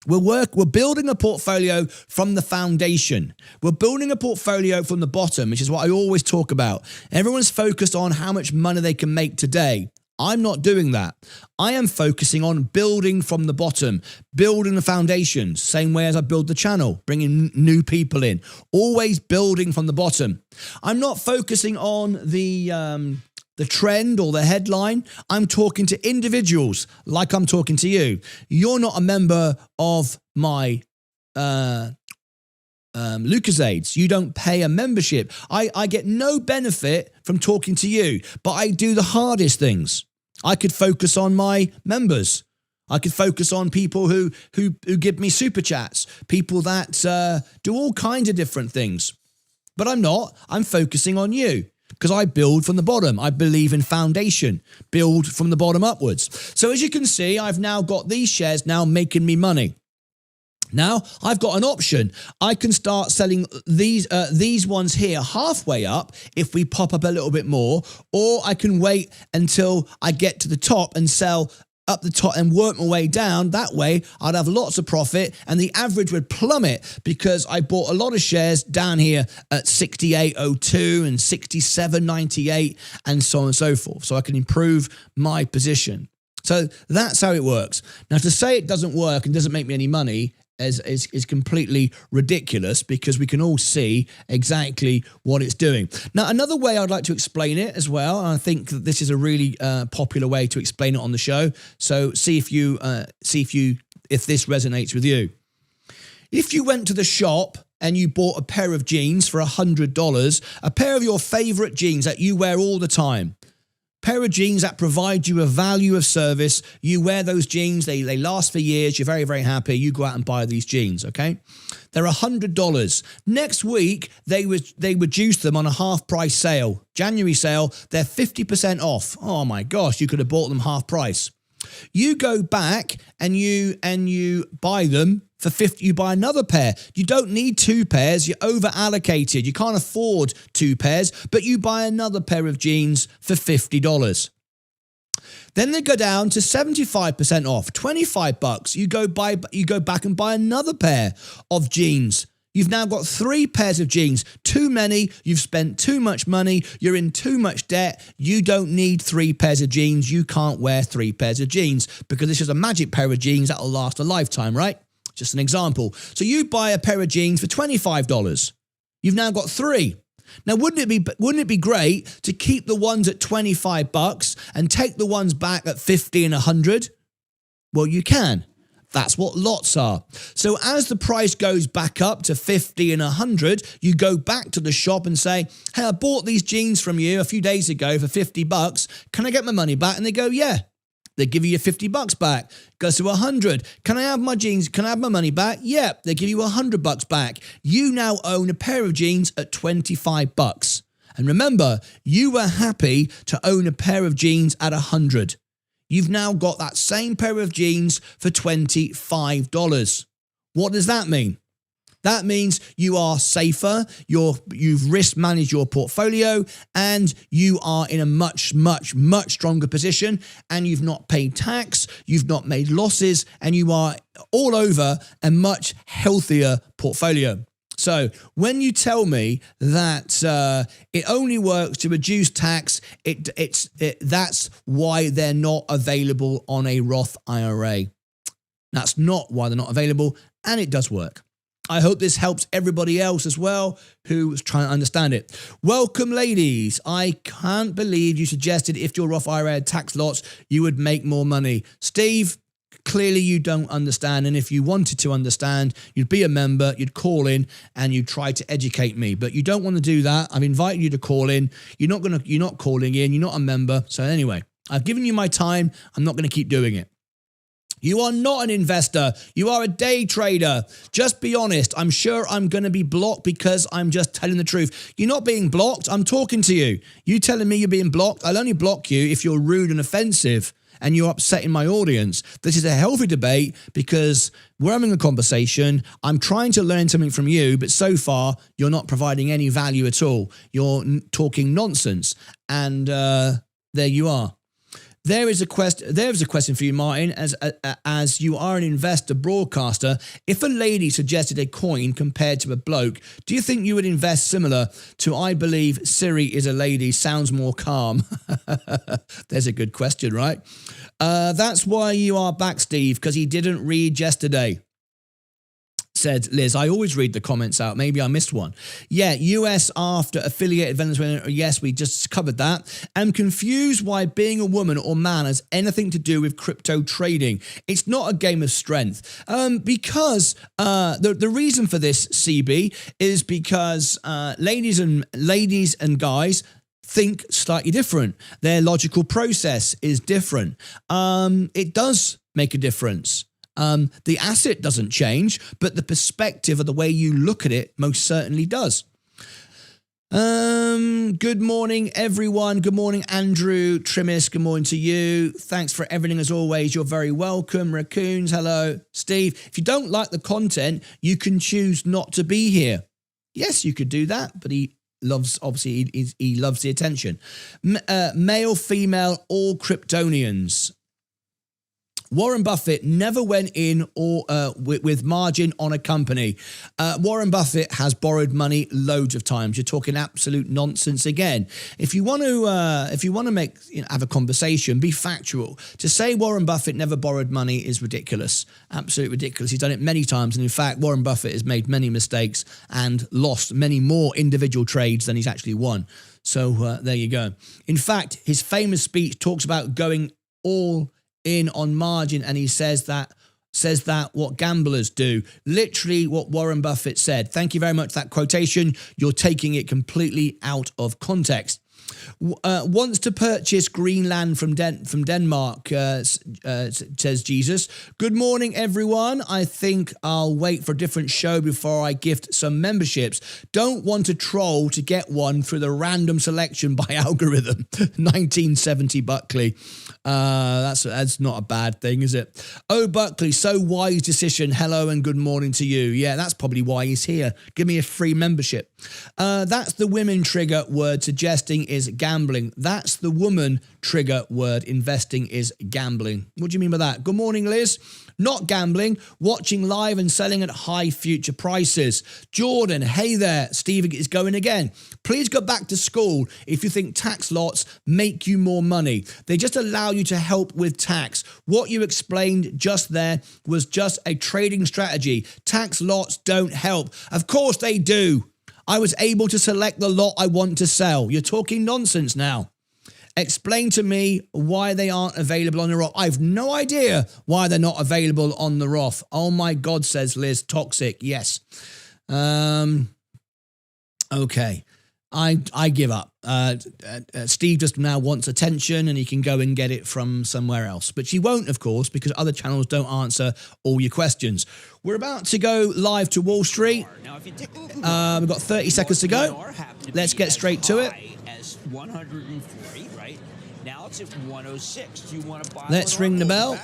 We're building a portfolio from the foundation. We're building a portfolio from the bottom, which is what I always talk about. Everyone's focused on how much money they can make today. I'm not doing that. I am focusing on building from the bottom, building the foundations, same way as I build the channel, bringing new people in, always building from the bottom. I'm not focusing on the trend or the headline. I'm talking to individuals like I'm talking to you. You're not a member of my Lucasades. You don't pay a membership. I get no benefit from talking to you, but I do the hardest things. I could focus on my members. I could focus on people who give me super chats, people that do all kinds of different things. But I'm not. I'm focusing on you because I build from the bottom. I believe in foundation, build from the bottom upwards. So as you can see, I've now got these shares now making me money. Now I've got an option. I can start selling these ones here halfway up if we pop up a little bit more, or I can wait until I get to the top and sell up the top and work my way down. That way I'd have lots of profit and the average would plummet because I bought a lot of shares down here at 68.02 and 67.98 and so on and so forth. So I can improve my position. So that's how it works. Now to say it doesn't work and doesn't make me any money is completely ridiculous because we can all see exactly what it's doing. Now, another way I'd like to explain it as well, and I think that this is a really popular way to explain it on the show. So see if this resonates with you. If you went to the shop and you bought a pair of jeans for $100, a pair of your favorite jeans that you wear all the time, pair of jeans that provide you a value of service. You wear those jeans, they last for years. You're very, very happy. You go out and buy these jeans, okay? They're $100. Next week, they reduce them on a half price sale. January sale, they're 50% off. Oh my gosh, you could have bought them half price. You go back and you buy them for 50, you buy another pair. You don't need two pairs, you're over allocated. You can't afford two pairs, but you buy another pair of jeans for $50. Then they go down to 75% off, $25. You go back and buy another pair of jeans. You've now got 3 pairs of jeans, too many, you've spent too much money, you're in too much debt, you don't need 3 pairs of jeans, you can't wear 3 pairs of jeans because this is a magic pair of jeans that'll last a lifetime, right? Just an example. So you buy a pair of jeans for $25. You've now got 3. Now, wouldn't it be great to keep the ones at $25 and take the ones back at 50 and 100? Well, you can. That's what lots are. So as the price goes back up to 50 and 100, you go back to the shop and say, hey, I bought these jeans from you a few days ago for $50. Can I get my money back? And they go, yeah. They give you your $50 back. Goes to 100. Can I have my jeans? Can I have my money back? Yeah. They give you $100 back. You now own a pair of jeans at $25. And remember, you were happy to own a pair of jeans at 100. You've now got that same pair of jeans for $25. What does that mean? That means you are safer, you've risk managed your portfolio, and you are in a much, much, much stronger position, and you've not paid tax, you've not made losses, and you are all over a much healthier portfolio. So when you tell me that it only works to reduce tax, that's why they're not available on a Roth IRA. That's not why they're not available, and it does work. I hope this helps everybody else as well who's trying to understand it. Welcome, ladies. I can't believe you suggested if your Roth IRA had tax lots, you would make more money. Steve, clearly you don't understand, and if you wanted to understand, you'd be a member, you'd call in, and you'd try to educate me. But you don't want to do that. I've invited you to call in. You're not calling in. You're not a member. So anyway, I've given you my time. I'm not going to keep doing it. You are not an investor. You are a day trader. Just be honest. I'm sure I'm going to be blocked because I'm just telling the truth. You're not being blocked. I'm talking to you. You telling me you're being blocked? I'll only block you if you're rude and offensive and you're upsetting my audience. This is a healthy debate because we're having a conversation. I'm trying to learn something from you, but so far you're not providing any value at all. You're talking nonsense. And there you are. There is a question for you, Martyn. As you are an investor broadcaster, if a lady suggested a coin compared to a bloke, do you think you would invest similar to I believe Siri is a lady? Sounds more calm. There's a good question, right? That's why you are back, Steve, because he didn't read yesterday. Said Liz, I always read the comments out. Maybe I missed one. Yeah, US after affiliated Venezuela. Yes, we just covered that. I'm confused why being a woman or man has anything to do with crypto trading. It's not a game of strength. Because the reason for this, CB, is because ladies and guys think slightly different. Their logical process is different. It does make a difference. The asset doesn't change, but the perspective of the way you look at it most certainly does. Good morning, everyone. Good morning, Andrew Trimis. Good morning to you. Thanks for everything as always. You're very welcome. Raccoons, hello. Steve, if you don't like the content, you can choose not to be here. Yes, you could do that, but he loves, obviously, he loves the attention. Male, female, all Kryptonians. Warren Buffett never went in with margin on a company. Warren Buffett has borrowed money loads of times. You're talking absolute nonsense again. If you want to make have a conversation, be factual. To say Warren Buffett never borrowed money is ridiculous. Absolutely ridiculous. He's done it many times, and in fact, Warren Buffett has made many mistakes and lost many more individual trades than he's actually won. So there you go. In fact, his famous speech talks about going all in on margin, and he says that what gamblers do. Literally what Warren Buffett said. Thank you very much for that quotation. You're taking it completely out of context. Wants to purchase Greenland from Denmark, says Jesus. Good morning, everyone. I think I'll wait for a different show before I gift some memberships. Don't want a troll to get one through the random selection by algorithm. 1970 Buckley. That's not a bad thing, is it? Oh, Buckley, so wise decision. Hello and good morning to you. Yeah, that's probably why he's here. Give me a free membership. That's the women trigger word. Suggesting is gambling. That's the woman trigger word. Investing is gambling. What do you mean by that? Good morning, Liz. Not gambling, watching live and selling at high future prices. Jordan, hey there. Steve is going again. Please go back to school if you think tax lots make you more money. They just allow you to help with tax. What you explained just there was just a trading strategy. Tax lots don't help. Of course they do. I was able to select the lot I want to sell. You're talking nonsense now. Explain to me why they aren't available on the Roth. I have no idea why they're not available on the Roth. Oh my God, says Liz. Toxic, yes. Okay. I give up. Steve just now wants attention and he can go and get it from somewhere else. But she won't, of course, because other channels don't answer all your questions. We're about to go live to Wall Street. We've got 30 seconds to go. Let's get straight to it. 140, right? Now it's at 106. Do you want to buy? Let's ring the bell.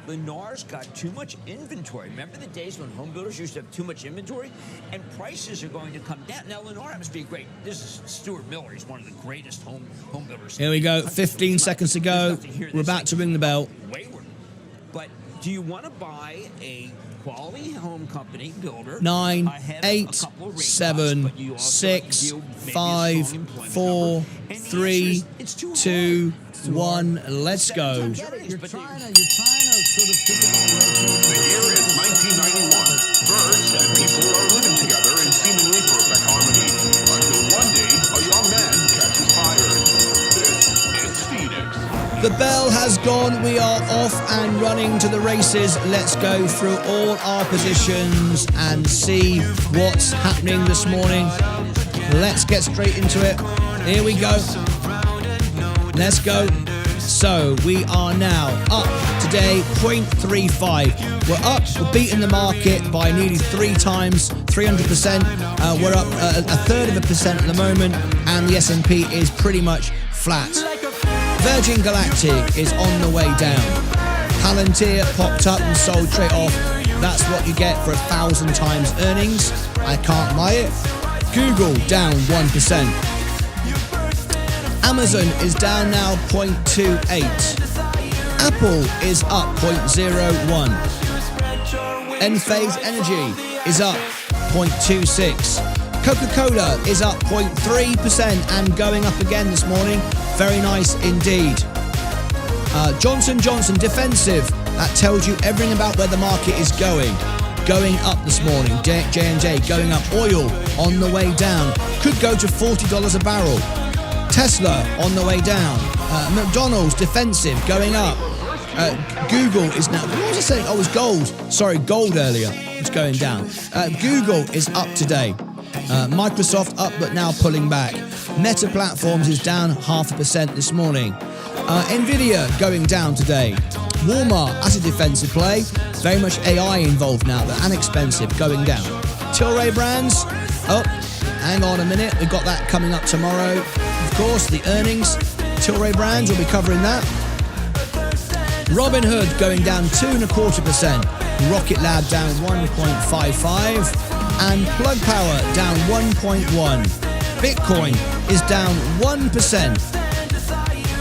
Lennar's got too much inventory. Remember the days when home builders used to have too much inventory? And prices are going to come down. Now, Lennar happens to be great. This is Stuart Miller. He's one of the greatest home builders. Here we go. 15 seconds to go. We're about to ring the bell. Wayward. But do you want to buy a quality home company builder? 9, 8, 7, 6, 5, 4, 3, 2, 1. Let's go. You're trying to sort of think about The year is 1991. Birds and people are living together in seemingly perfect harmony until one day a young man catches fire. This is Phoenix. The bell has gone. We are off and running to the races. Let's go through all our positions and see what's happening this morning. Let's get straight into it. Here we go. Let's go. So we are now up today 0.35. We're up. We're beating the market by nearly 3 times, 300%. We're up a third of a percent at the moment, and the S&P is pretty much flat. Virgin Galactic is on the way down. Palantir popped up and sold straight off. That's what you get for 1,000 times earnings. I can't buy it. Google down 1%. Amazon is down now 0.28. Apple is up 0.01. Enphase Energy is up 0.26. Coca-Cola is up 0.3% and going up again this morning. Very nice indeed. Johnson & Johnson defensive. That tells you everything about where the market is going. Going up this morning. J&J going up. Oil on the way down. Could go to $40 a barrel. Tesla on the way down. McDonald's defensive going up. Google is now, what was I saying? Oh, it was gold. Sorry, gold earlier. It's going down. Google is up today. Microsoft up but now pulling back. Meta Platforms is down 0.5% this morning. Nvidia going down today. Walmart as a defensive play. Very much AI involved now. And expensive going down. Tilray Brands. Oh, hang on a minute. We've got that coming up tomorrow. Of course, the earnings. Tilray Brands will be covering that. Robinhood going down 2.25%. Rocket Lab down 1.55%. And Plug Power down 1.1%. Bitcoin is down 1%.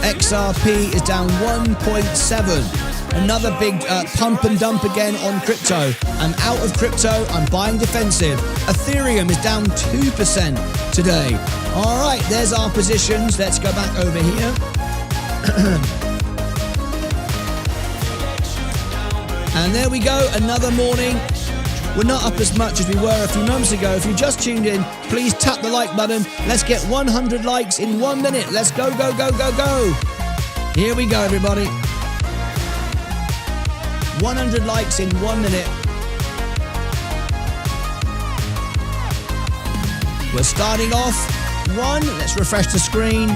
XRP is down 1.7%. Another big pump and dump again on crypto. I'm out of crypto. I'm buying defensive. Ethereum is down 2% today. All right, there's our positions. Let's go back over here. And there we go, another morning. We're not up as much as we were a few moments ago. If you just tuned in, please tap the like button. Let's get 100 likes in 1 minute. Let's go, go, go, go, go. Here we go, everybody. 100 likes in 1 minute. We're starting off 1. Let's refresh the screen.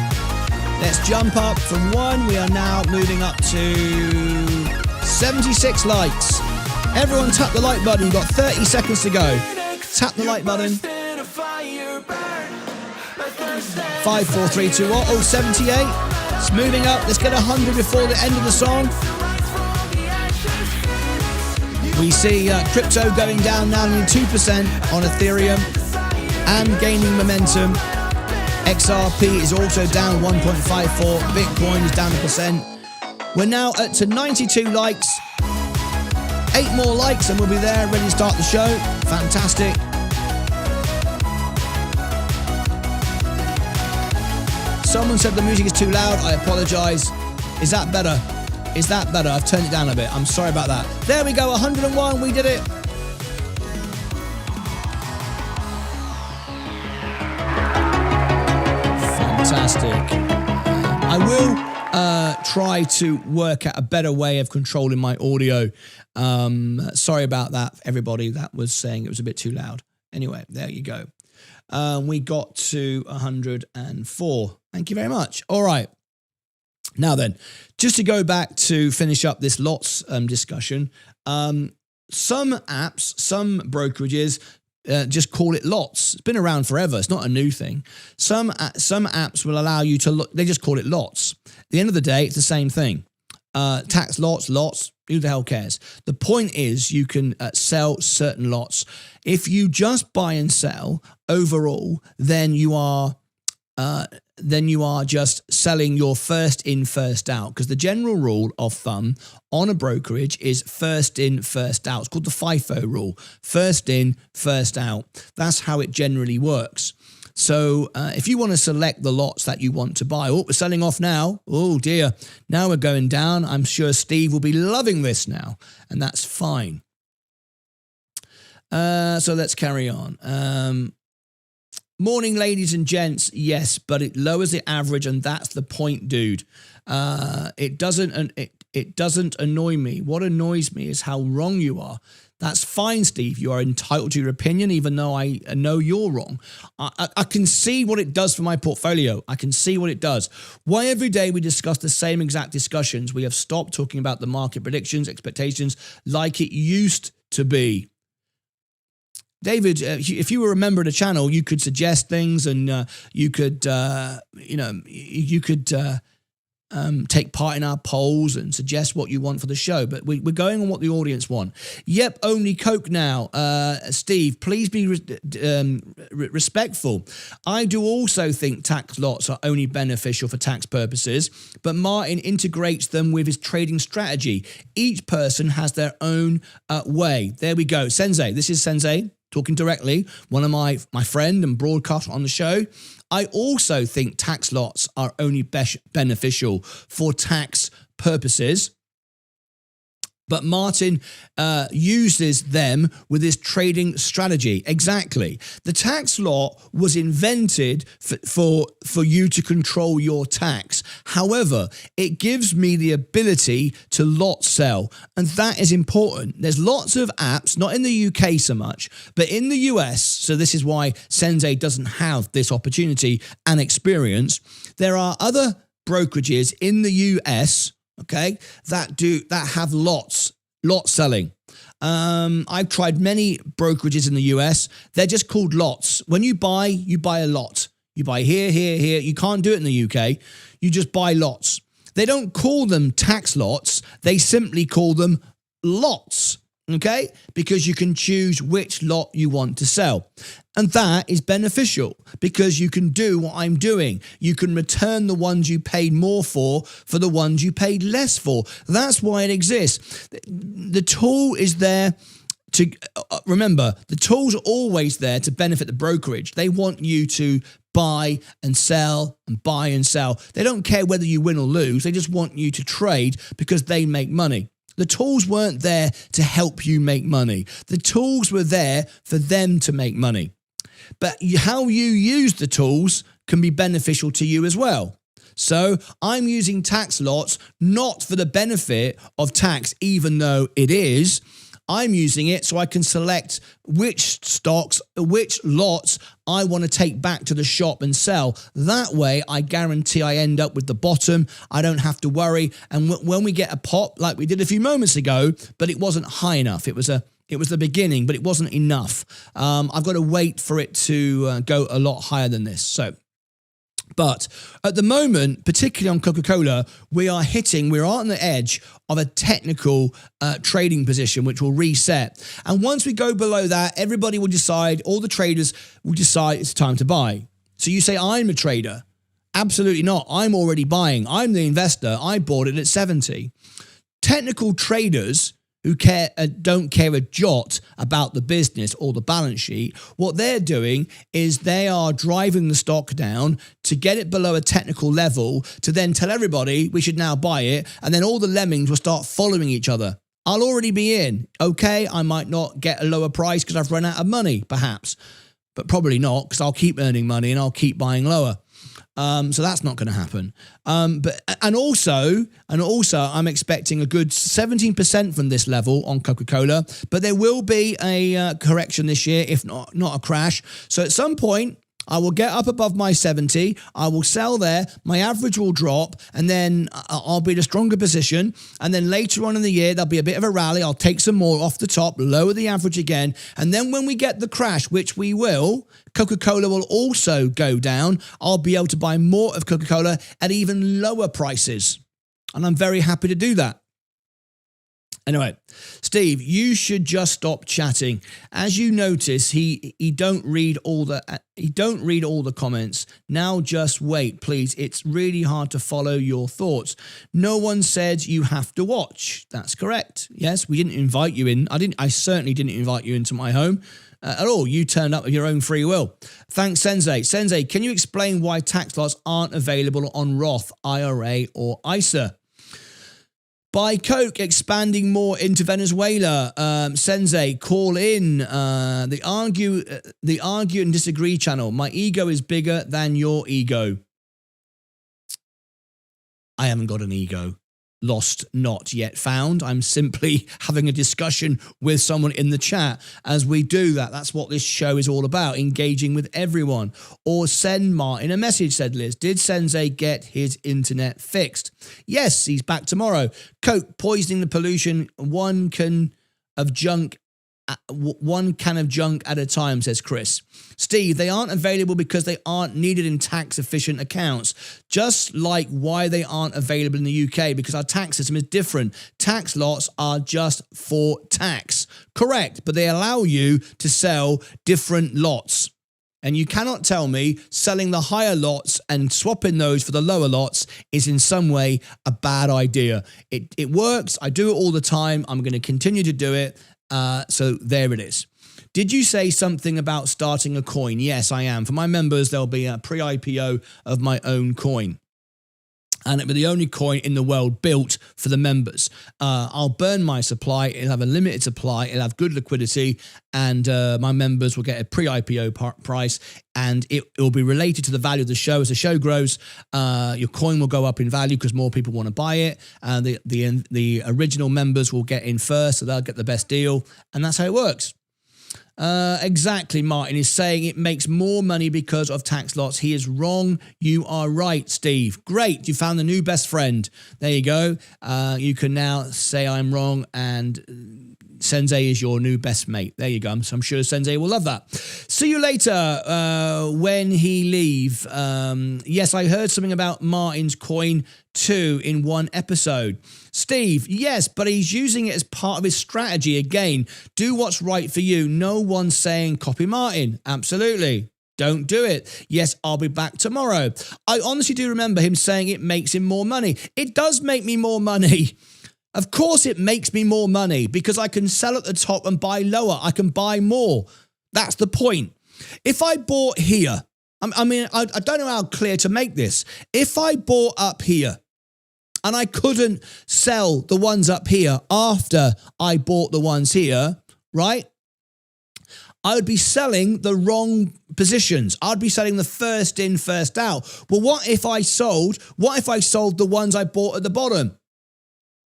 Let's jump up from 1. We are now moving up to 76 likes. Everyone tap the like button. You've got 30 seconds to go. Tap the like button. 5, 4, 3, 2, 1. Oh, 78. It's moving up. Let's get 100 before the end of the song. We see crypto going down now nearly 2% on Ethereum and gaining momentum. XRP is also down 1.54. Bitcoin is down 1%. We're now at to 92 likes. 8 more likes and we'll be there, ready to start the show. Fantastic. Someone said the music is too loud. I apologise. Is that better? Is that better? I've turned it down a bit. I'm sorry about that. There we go, 101. We did it. Fantastic. I will try to work out a better way of controlling my audio. Sorry about that, everybody that was saying it was a bit too loud. Anyway, there you go. We got to 104. Thank you very much. All right. Now then, just to go back to finish up this lots discussion, some apps, some brokerages just call it lots. It's been around forever. It's not a new thing. Some apps will allow you to look. They just call it lots. At the end of the day, it's the same thing. Tax lots, Who the hell cares? The point is you can sell certain lots. If you just buy and sell overall, then you are just selling your first in, first out, because the general rule of thumb on a brokerage is first in, first out. It's called the FIFO rule, first in, first out. That's how it generally works. So if you want to select the lots that you want to buy, we're selling off now. Oh dear, now we're going down. I'm sure Steve will be loving this now, and that's fine. So let's carry on. Morning, ladies and gents. Yes, but it lowers the average, and that's the point, dude. It doesn't annoy me. What annoys me is how wrong you are. That's fine, Steve. You are entitled to your opinion, even though I know you're wrong. I can see what it does for my portfolio. I can see what it does. Why every day we discuss the same exact discussions? We have stopped talking about the market predictions, expectations, like it used to be. David, if you were a member of the channel, you could suggest things, and you could take part in our polls and suggest what you want for the show. But we're going on what the audience want. Yep, only Coke now. Steve, please be respectful. I do also think tax lots are only beneficial for tax purposes, but Martyn integrates them with his trading strategy. Each person has their own way. There we go. Sensei, this is Sensei talking directly, one of my friend and broadcaster on the show. I also think tax lots are only beneficial for tax purposes, but Martyn uses them with his trading strategy. Exactly. The tax lot was invented for you to control your tax. However, it gives me the ability to lot sell, and that is important. There's lots of apps, not in the UK so much, but in the US, so this is why Sensei doesn't have this opportunity and experience. There are other brokerages in the US, okay, that have lot selling. I've tried many brokerages in the US. They're just called lots. When you buy a lot. You buy here, here, here. You can't do it in the UK. You just buy lots. They don't call them tax lots. They simply call them lots, okay? Because you can choose which lot you want to sell. And that is beneficial because you can do what I'm doing. You can return the ones you paid more for the ones you paid less for. That's why it exists. The tool is there to, remember, the tools are always there to benefit the brokerage. They want you to buy and sell and buy and sell. They don't care whether you win or lose. They just want you to trade because they make money. The tools weren't there to help you make money. The tools were there for them to make money. But how you use the tools can be beneficial to you as well. So I'm using tax lots not for the benefit of tax, even though it is. I'm using it so I can select which stocks, which lots I want to take back to the shop and sell. That way, I guarantee I end up with the bottom. I don't have to worry. And when we get a pop, like we did a few moments ago, but it wasn't high enough. It was the beginning, but it wasn't enough. I've got to wait for it to go a lot higher than this. But at the moment, particularly on Coca-Cola, we're on the edge of a technical trading position, which will reset. And once we go below that, everybody will decide, all the traders will decide it's time to buy. So you say, I'm a trader. Absolutely not. I'm already buying. I'm the investor. I bought it at 70. Technical traders who don't care a jot about the business or the balance sheet, what they're doing is they are driving the stock down to get it below a technical level to then tell everybody we should now buy it, and then all the lemmings will start following each other. I'll already be in. Okay, I might not get a lower price because I've run out of money, perhaps, but probably not because I'll keep earning money and I'll keep buying lower. So that's not going to happen. And also, I'm expecting a good 17% from this level on Coca-Cola, but there will be a correction this year, if not a crash. So at some point, I will get up above my 70. I will sell there. My average will drop, and then I'll be in a stronger position. And then later on in the year, there'll be a bit of a rally. I'll take some more off the top, lower the average again. And then when we get the crash, which we will, Coca-Cola will also go down. I'll be able to buy more of Coca-Cola at even lower prices. And I'm very happy to do that. Anyway, Steve, you should just stop chatting. As you notice, he don't read all the comments. Now just wait, please. It's really hard to follow your thoughts. No one said you have to watch. That's correct. Yes, we didn't invite you in. I certainly didn't invite you into my home at all. You turned up of your own free will. Thanks, Sensei. Sensei, can you explain why tax lots aren't available on Roth, IRA, or ISA? Buy Coke, expanding more into Venezuela. Sensei, call in. The argue and disagree channel. My ego is bigger than your ego. I haven't got an ego. Lost, not yet found. I'm simply having a discussion with someone in the chat as we do that. That's what this show is all about, engaging with everyone. Or send Martyn a message, said Liz. Did Sensei get his internet fixed? Yes, he's back tomorrow. Coke, poisoning the pollution, one can of junk at a time, says Chris. Steve, they aren't available because they aren't needed in tax efficient accounts, just like why they aren't available in the UK, because our tax system is different. Tax lots are just for tax. Correct, but they allow you to sell different lots. And you cannot tell me selling the higher lots and swapping those for the lower lots is in some way a bad idea. It works. I do it all the time. I'm going to continue to do it. So there it is. Did you say something about starting a coin? Yes, I am. For my members, there'll be a pre-IPO of my own coin. And it'll be the only coin in the world built for the members. I'll burn my supply. It'll have a limited supply. It'll have good liquidity. And my members will get a pre-IPO price. And it will be related to the value of the show. As the show grows, your coin will go up in value because more people want to buy it. And the original members will get in first, so they'll get the best deal. And that's how it works. Exactly, Martyn is saying it makes more money because of tax lots. He is wrong. You are right, Steve. Great, you found the new best friend. There you go. You can now say I'm wrong, and Sensei is your new best mate. There you go. I'm sure Sensei will love that. See you later when he leave. Yes, I heard something about Martyn's coin too in one episode. Steve, yes, but he's using it as part of his strategy. Again, do what's right for you. No one's saying copy Martyn. Absolutely. Don't do it. Yes, I'll be back tomorrow. I honestly do remember him saying it makes him more money. It does make me more money. Of course it makes me more money because I can sell at the top and buy lower. I can buy more. That's the point. If I bought here, I don't know how clear to make this. If I bought up here, and I couldn't sell the ones up here after I bought the ones here, right? I would be selling the wrong positions. I'd be selling the first in, first out. Well, what if I sold the ones I bought at the bottom?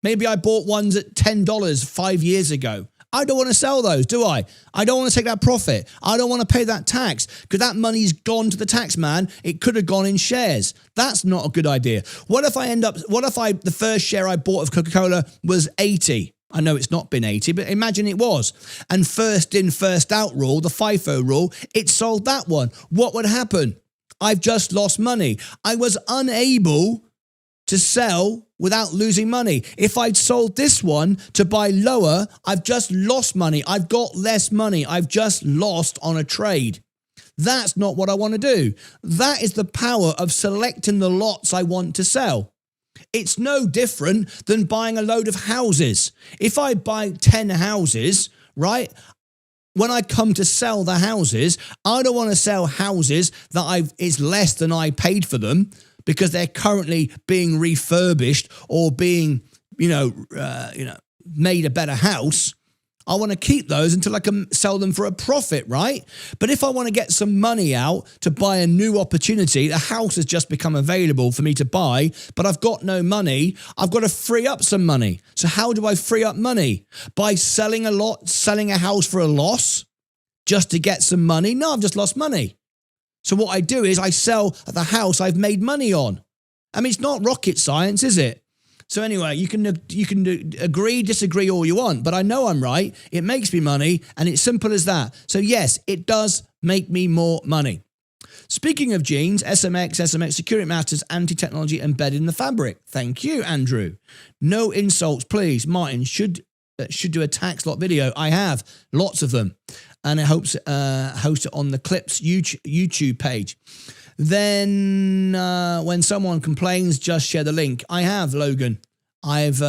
Maybe I bought ones at $10 5 years ago. I don't want to sell those, do I? I don't want to take that profit. I don't want to pay that tax because that money's gone to the tax man. It could have gone in shares. That's not a good idea. What if the first share I bought of Coca-Cola was 80? I know it's not been 80, but imagine it was. And first in, first out rule, the FIFO rule, it sold that one. What would happen? I've just lost money. I was unable to sell without losing money. If I'd sold this one to buy lower, I've just lost money. I've got less money. I've just lost on a trade. That's not what I want to do. That is the power of selecting the lots I want to sell. It's no different than buying a load of houses. If I buy 10 houses, right? When I come to sell the houses, I don't want to sell houses that is less than I paid for them, because they're currently being refurbished or being, made a better house. I want to keep those until I can sell them for a profit, right? But if I want to get some money out to buy a new opportunity, the house has just become available for me to buy, but I've got no money. I've got to free up some money. So how do I free up money? By selling a house for a loss just to get some money? No, I've just lost money. So what I do is I sell the house I've made money on. I mean, it's not rocket science, is it? So anyway, you can agree, disagree all you want, but I know I'm right. It makes me money, and it's simple as that. So yes, it does make me more money. Speaking of genes, SMX, Security Masters, anti-technology embedded in the fabric. Thank you, Andrew. No insults, please. Martyn, should should do a tax lot video. I have lots of them, and I hope host it on the Clips YouTube page. Then when someone complains, just share the link. I have, Logan. I've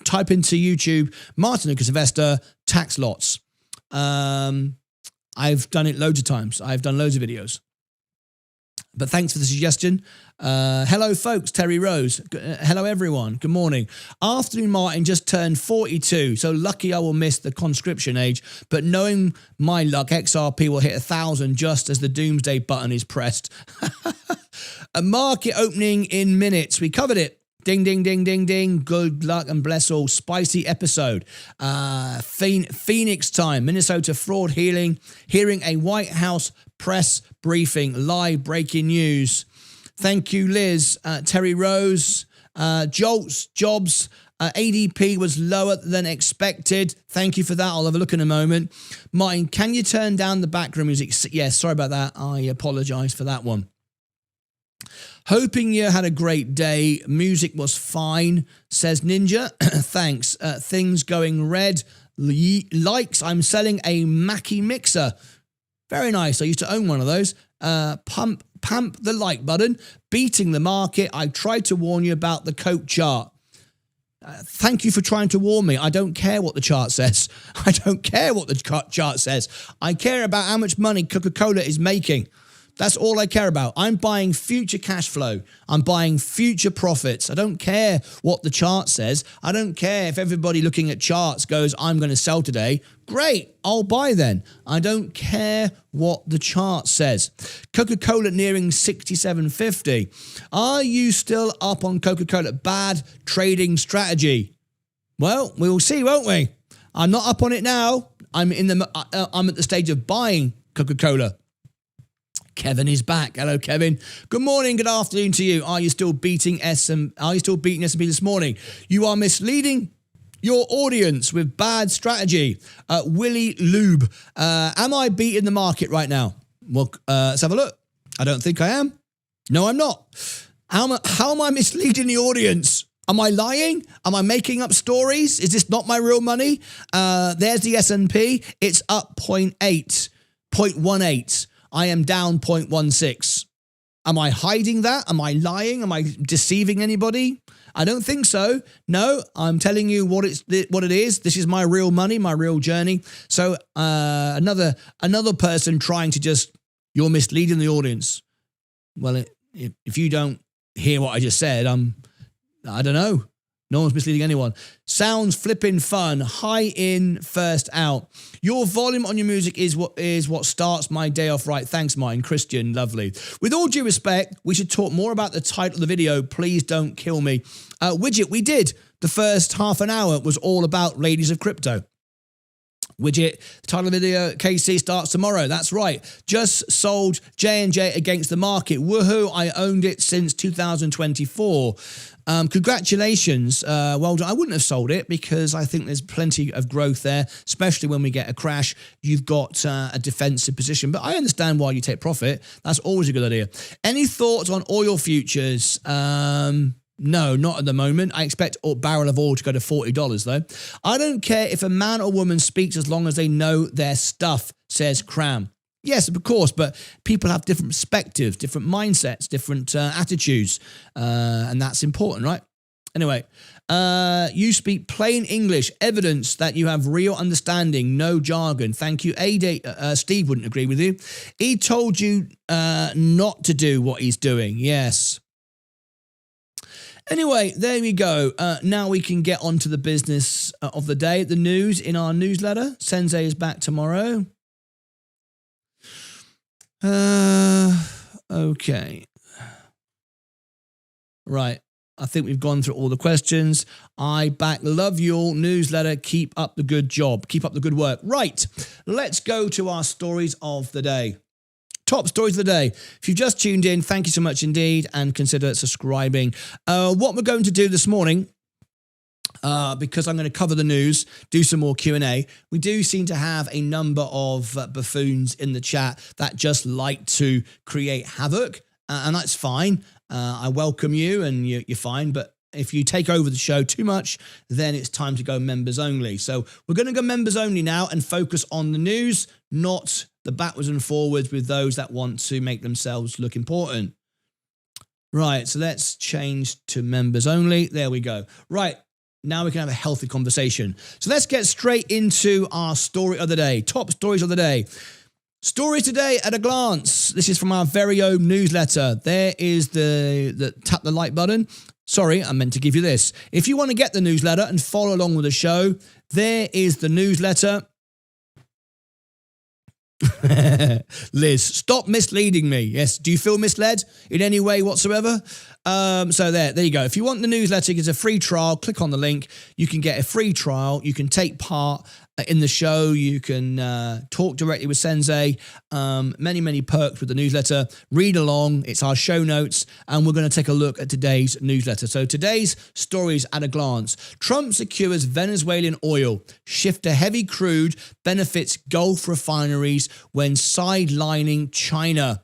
type into YouTube Martyn Lucas Investor tax lots. I've done it loads of times. I've done loads of videos. But thanks for the suggestion. Hello, folks. Terry Rose. Hello, everyone. Good morning. Afternoon, Martyn just turned 42, so lucky I will miss the conscription age. But knowing my luck, XRP will hit 1,000 just as the doomsday button is pressed. A market opening in minutes. We covered it. Ding, ding, ding, ding, ding. Good luck and bless all. Spicy episode. Phoenix time. Minnesota fraud hearing a White House press briefing. Live breaking news. Thank you, Liz. Terry Rose. Jobs. ADP was lower than expected. Thank you for that. I'll have a look in a moment. Martyn, can you turn down the background music? Yes, sorry about that. I apologize for that one. Hoping you had a great day. Music was fine, says Ninja. Thanks. Things going red. Likes. I'm selling a Mackie mixer. Very nice. I used to own one of those. Pump the like button. Beating the market. I tried to warn you about the Coke chart. Thank you for trying to warn me. I don't care what the chart says. I don't care what the chart says. I care about how much money Coca-Cola is making. That's all I care about. I'm buying future cash flow. I'm buying future profits. I don't care what the chart says. I don't care if everybody looking at charts goes, I'm going to sell today. Great, I'll buy then. I don't care what the chart says. Coca-Cola nearing 67.50. Are you still up on Coca-Cola? Bad trading strategy. Well, we will see, won't we? I'm not up on it now. I'm at the stage of buying Coca-Cola. Kevin is back. Hello, Kevin. Good morning. Good afternoon to you. Are you still beating S&P this morning? You are misleading your audience with bad strategy. Willie Lube. Am I beating the market right now? Well, let's have a look. I don't think I am. No, I'm not. How am I misleading the audience? Am I lying? Am I making up stories? Is this not my real money? There's the S&P. It's up 0.18. I am down 0.16. Am I hiding that? Am I lying? Am I deceiving anybody? I don't think so. No, I'm telling you what it is. This is my real money, my real journey. So another person trying to you're misleading the audience. Well, if you don't hear what I just said, I don't know. No one's misleading anyone. Sounds flipping fun. High in, first out. Your volume on your music is what starts my day off right. Thanks, Martyn. Christian, lovely. With all due respect, we should talk more about the title of the video. Please don't kill me. Widget, we did. The first half an hour was all about ladies of crypto. Widget, the title of the video, KC starts tomorrow. That's right. Just sold J&J against the market. Woohoo, I owned it since 2024. Congratulations. Well done. I wouldn't have sold it because I think there's plenty of growth there, especially when we get a crash. You've got a defensive position, but I understand why you take profit. That's always a good idea. Any thoughts on oil futures? No, not at the moment. I expect a barrel of oil to go to $40 though. I don't care if a man or woman speaks as long as they know their stuff, says Cram. Yes, of course, but people have different perspectives, different mindsets, different attitudes, and that's important, right? Anyway, you speak plain English, evidence that you have real understanding, no jargon. Thank you. Steve wouldn't agree with you. He told you not to do what he's doing. Yes. Anyway, there we go. Now we can get on to the business of the day, the news in our newsletter. Sensei is back tomorrow. Okay. Right. I think we've gone through all the questions. Love your newsletter. Keep up the good job. Keep up the good work. Right. Let's go to our stories of the day. Top stories of the day. If you've just tuned in, thank you so much indeed, and consider subscribing. What we're going to do this morning, because I'm going to cover the news, do some more Q&A. We do seem to have a number of buffoons in the chat that just like to create havoc, and that's fine. I welcome you, and you're fine, but if you take over the show too much, then it's time to go members only. So we're going to go members only now and focus on the news, not the backwards and forwards with those that want to make themselves look important. Right, so let's change to members only. There we go. Right, now we can have a healthy conversation. So let's get straight into our story of the day. Top stories of the day. Story today at a glance. This is from our very own newsletter. There is the tap the like button. Sorry, I meant to give you this. If you want to get the newsletter and follow along with the show, there is the newsletter. Liz, stop misleading me. Yes, do you feel misled in any way whatsoever? So there you go. If you want the newsletter, it's a free trial. Click on the link. You can get a free trial. You can take part in the show. You can talk directly with Sensei. Many perks with the newsletter. Read along. It's our show notes, and we're going to take a look at today's newsletter. So today's stories at a glance. Trump secures Venezuelan oil. Shift to heavy crude benefits Gulf refineries when sidelining China.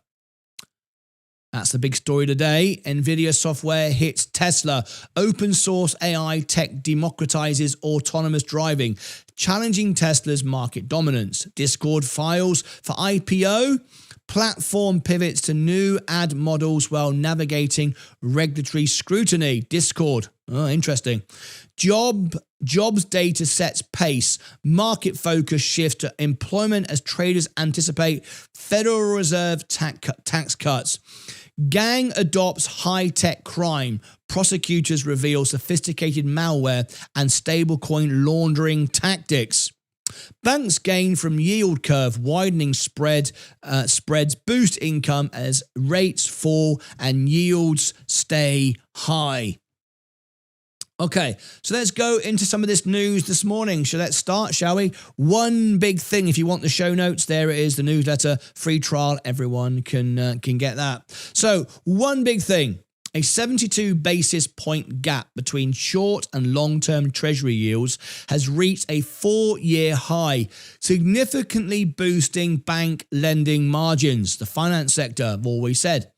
That's the big story today. NVIDIA software hits Tesla. Open source AI tech democratizes autonomous driving, challenging Tesla's market dominance. Discord files for IPO. Platform pivots to new ad models while navigating regulatory scrutiny. Discord. Oh, interesting. Jobs data sets pace. Market focus shift to employment as traders anticipate Federal Reserve tax cuts. Gang adopts high-tech crime. Prosecutors reveal sophisticated malware and stablecoin laundering tactics. Banks gain from yield curve widening spreads boost income as rates fall and yields stay high. Okay, so let's go into some of this news this morning. So let's start, shall we? One big thing, if you want the show notes, there it is, the newsletter, free trial. Everyone can get that. So one big thing, a 72 basis point gap between short and long-term treasury yields has reached a 4-year high, significantly boosting bank lending margins. The finance sector, I've always said,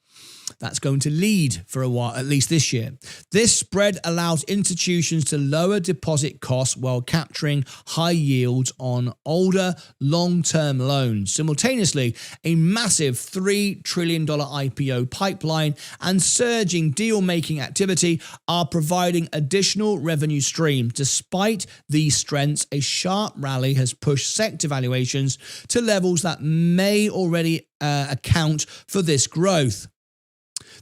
that's going to lead for a while, at least this year. This spread allows institutions to lower deposit costs while capturing high yields on older, long-term loans. Simultaneously, a massive $3 trillion IPO pipeline and surging deal-making activity are providing additional revenue streams. Despite these strengths, a sharp rally has pushed sector valuations to levels that may already account for this growth.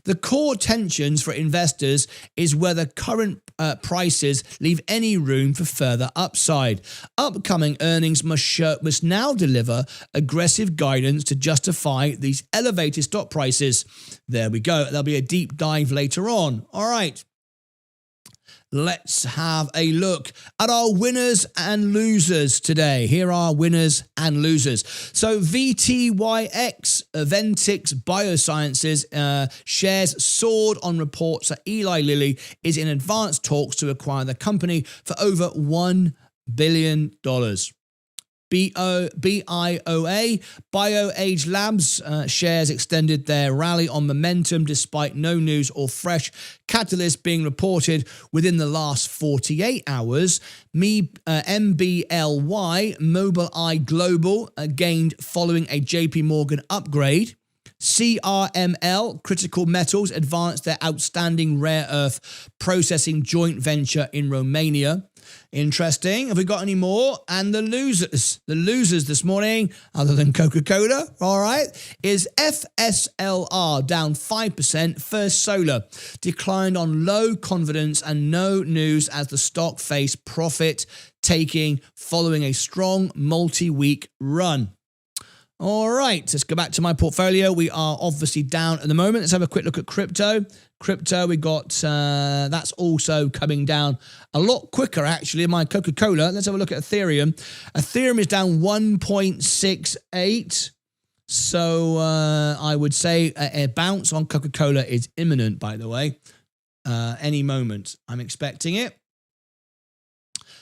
The core tensions for investors is whether current prices leave any room for further upside. Upcoming earnings must now deliver aggressive guidance to justify these elevated stock prices. There we go. There'll be a deep dive later on. All right. Let's have a look at our winners and losers today. Here are winners and losers. So VTYX, Ventyx Biosciences shares soared on reports that Eli Lilly is in advanced talks to acquire the company for over $1 billion. BIOA, BioAge Labs shares extended their rally on momentum despite no news or fresh catalyst being reported within the last 48 hours. MBLY, Mobileye Global, gained following a JP Morgan upgrade. CRML, Critical Metals, advanced their outstanding rare earth processing joint venture in Romania. Interesting. Have we got any more? And the losers this morning, other than Coca-Cola, all right, is FSLR down 5%. First Solar declined on low confidence and no news as the stock faced profit taking following a strong multi-week run. All right, let's go back to my portfolio. We are obviously down at the moment. Let's have a quick look at crypto. Crypto, we got, that's also coming down a lot quicker, actually, in my Coca-Cola. Let's have a look at Ethereum. Ethereum is down 1.68. So I would say a bounce on Coca-Cola is imminent, by the way. Any moment, I'm expecting it.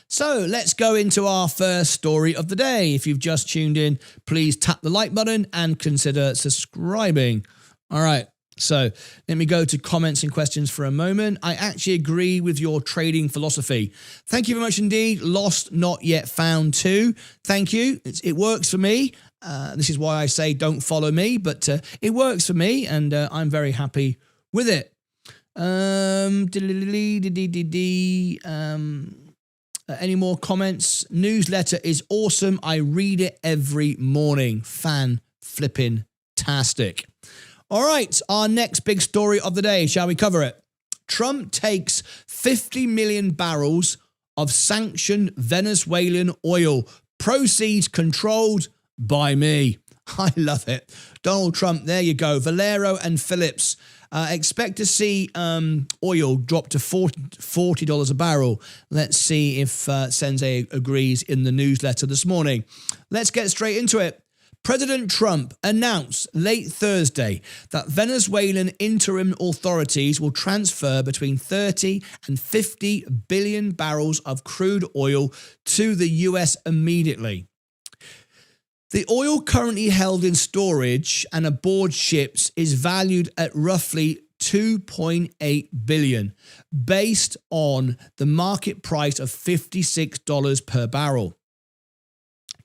So let's go into our first story of the day. If you've just tuned in, please tap the like button and consider subscribing. All right. So let me go to comments and questions for a moment. I actually agree with your trading philosophy. Thank you very much indeed. Lost, not yet found too. Thank you. It works for me. This is why I say don't follow me, but it works for me, and I'm very happy with it. Any more comments? Newsletter is awesome. I read it every morning. Fan-flipping-tastic. All right, our next big story of the day. Shall we cover it? Trump takes 50 million barrels of sanctioned Venezuelan oil. Proceeds controlled by me. I love it. Donald Trump, there you go. Valero and Phillips expect to see oil drop to $40 a barrel. Let's see if Sensei agrees in the newsletter this morning. Let's get straight into it. President Trump announced late Thursday that Venezuelan interim authorities will transfer between 30 and 50 billion barrels of crude oil to the US immediately. The oil currently held in storage and aboard ships is valued at roughly $2.8 billion, based on the market price of $56 per barrel.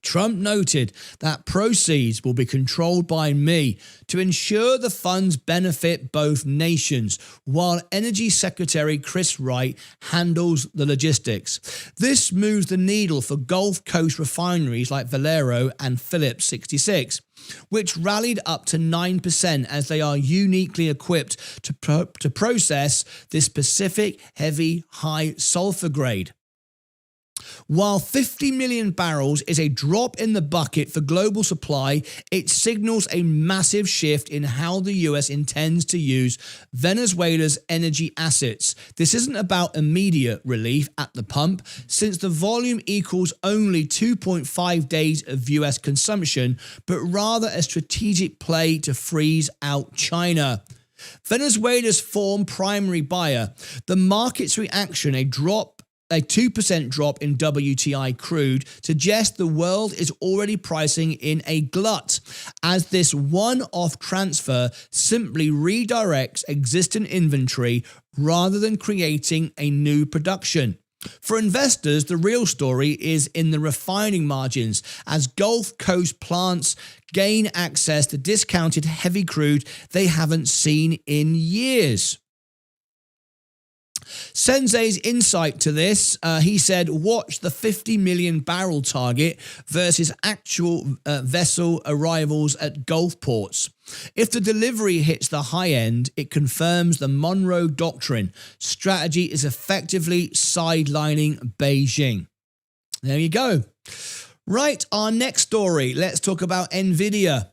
Trump noted that proceeds will be controlled by me to ensure the funds benefit both nations, while Energy Secretary Chris Wright handles the logistics. This moves the needle for Gulf Coast refineries like Valero and Phillips 66, which rallied up to 9% as they are uniquely equipped to process this Pacific heavy high sulfur grade. While 50 million barrels is a drop in the bucket for global supply, it signals a massive shift in how the US intends to use Venezuela's energy assets. This isn't about immediate relief at the pump, since the volume equals only 2.5 days of US consumption, but rather a strategic play to freeze out China. Venezuela's former primary buyer, the market's reaction, a 2% drop in WTI crude, suggests the world is already pricing in a glut, as this one-off transfer simply redirects existing inventory rather than creating a new production. For investors, the real story is in the refining margins, as Gulf Coast plants gain access to discounted heavy crude they haven't seen in years. Sensei's insight to this, he said, watch the 50 million barrel target versus actual vessel arrivals at Gulf ports. If the delivery hits the high end, it confirms the Monroe Doctrine. Strategy is effectively sidelining Beijing. There you go. Right, our next story. Let's talk about NVIDIA.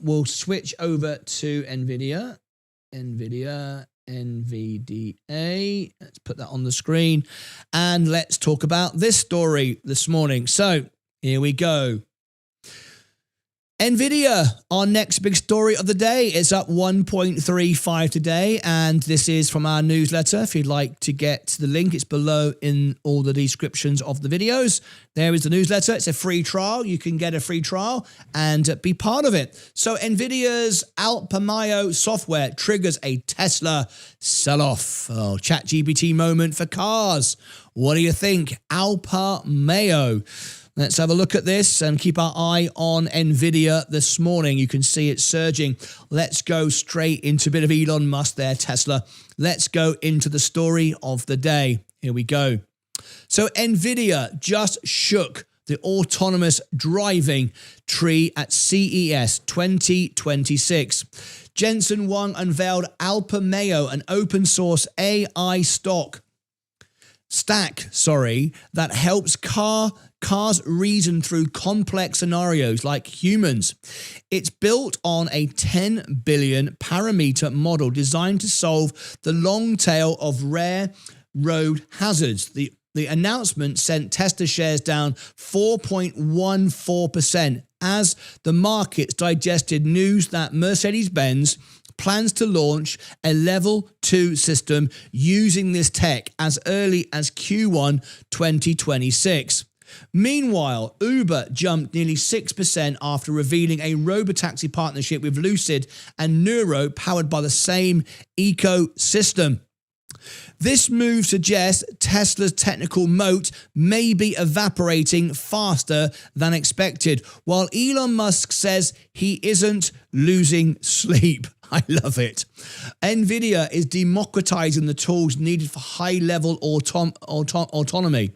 We'll switch over to NVIDIA. NVDA. Let's put that on the screen. And let's talk about this story this morning. So here we go. NVIDIA, our next big story of the day. It's up 1.35 today, and this is from our newsletter. If you'd like to get the link, it's below in all the descriptions of the videos. There is the newsletter. It's a free trial. You can get a free trial and be part of it. So NVIDIA's Alpamayo software triggers a Tesla sell-off. Oh, ChatGPT moment for cars. What do you think? Alpamayo. Let's have a look at this and keep our eye on NVIDIA this morning. You can see it surging. Let's go straight into a bit of Elon Musk there, Tesla. Let's go into the story of the day. Here we go. So NVIDIA just shook the autonomous driving tree at CES 2026. Jensen Huang unveiled Alpamayo, an open source AI stack that helps cars reason through complex scenarios like humans. It's built on a 10 billion parameter model designed to solve the long tail of rare road hazards. The announcement sent Tesla shares down 4.14% as the markets digested news that Mercedes-Benz plans to launch a Level 2 system using this tech as early as Q1 2026. Meanwhile, Uber jumped nearly 6% after revealing a robotaxi partnership with Lucid and Neuro powered by the same ecosystem. This move suggests Tesla's technical moat may be evaporating faster than expected, while Elon Musk says he isn't losing sleep. I love it. NVIDIA is democratizing the tools needed for high-level autonomy.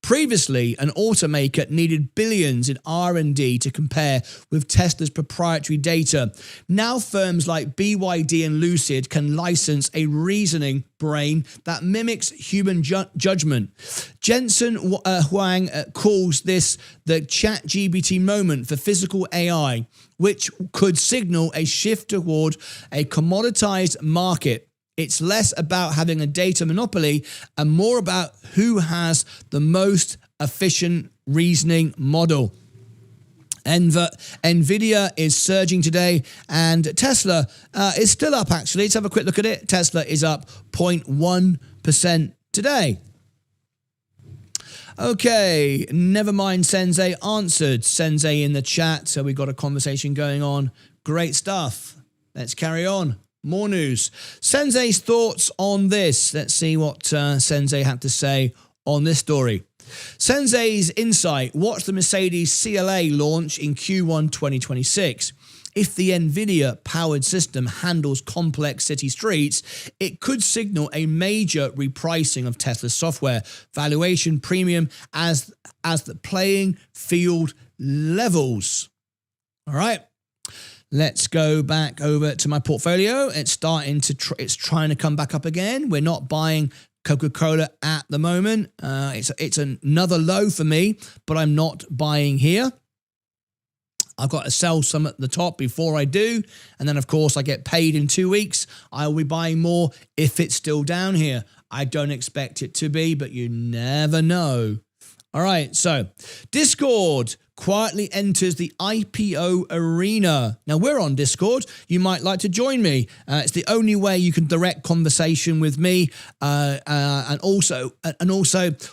Previously, an automaker needed billions in R&D to compare with Tesla's proprietary data. Now firms like BYD and Lucid can license a reasoning brain that mimics human judgment. Jensen Huang calls this the ChatGPT moment for physical AI, which could signal a shift toward a commoditized market. It's less about having a data monopoly and more about who has the most efficient reasoning model. NVIDIA is surging today, and Tesla is still up, actually. Let's have a quick look at it. Tesla is up 0.1% today. Okay, never mind, Sensei answered. Sensei in the chat, so we've got a conversation going on. Great stuff. Let's carry on. More news. Sensei's thoughts on this. Let's see what Sensei had to say on this story. Sensei's insight. Watch the Mercedes CLA launch in Q1 2026. If the NVIDIA-powered system handles complex city streets, it could signal a major repricing of Tesla's software valuation premium as the playing field levels. All right. Let's go back over to my portfolio. It's starting to, it's trying to come back up again. We're not buying Coca-Cola at the moment. It's another low for me, but I'm not buying here. I've got to sell some at the top before I do. And then, of course, I get paid in 2 weeks. I will be buying more if it's still down here. I don't expect it to be, but you never know. All right, so Discord quietly enters the IPO arena. Now, we're on Discord. You might like to join me. It's the only way you can direct conversation with me. And also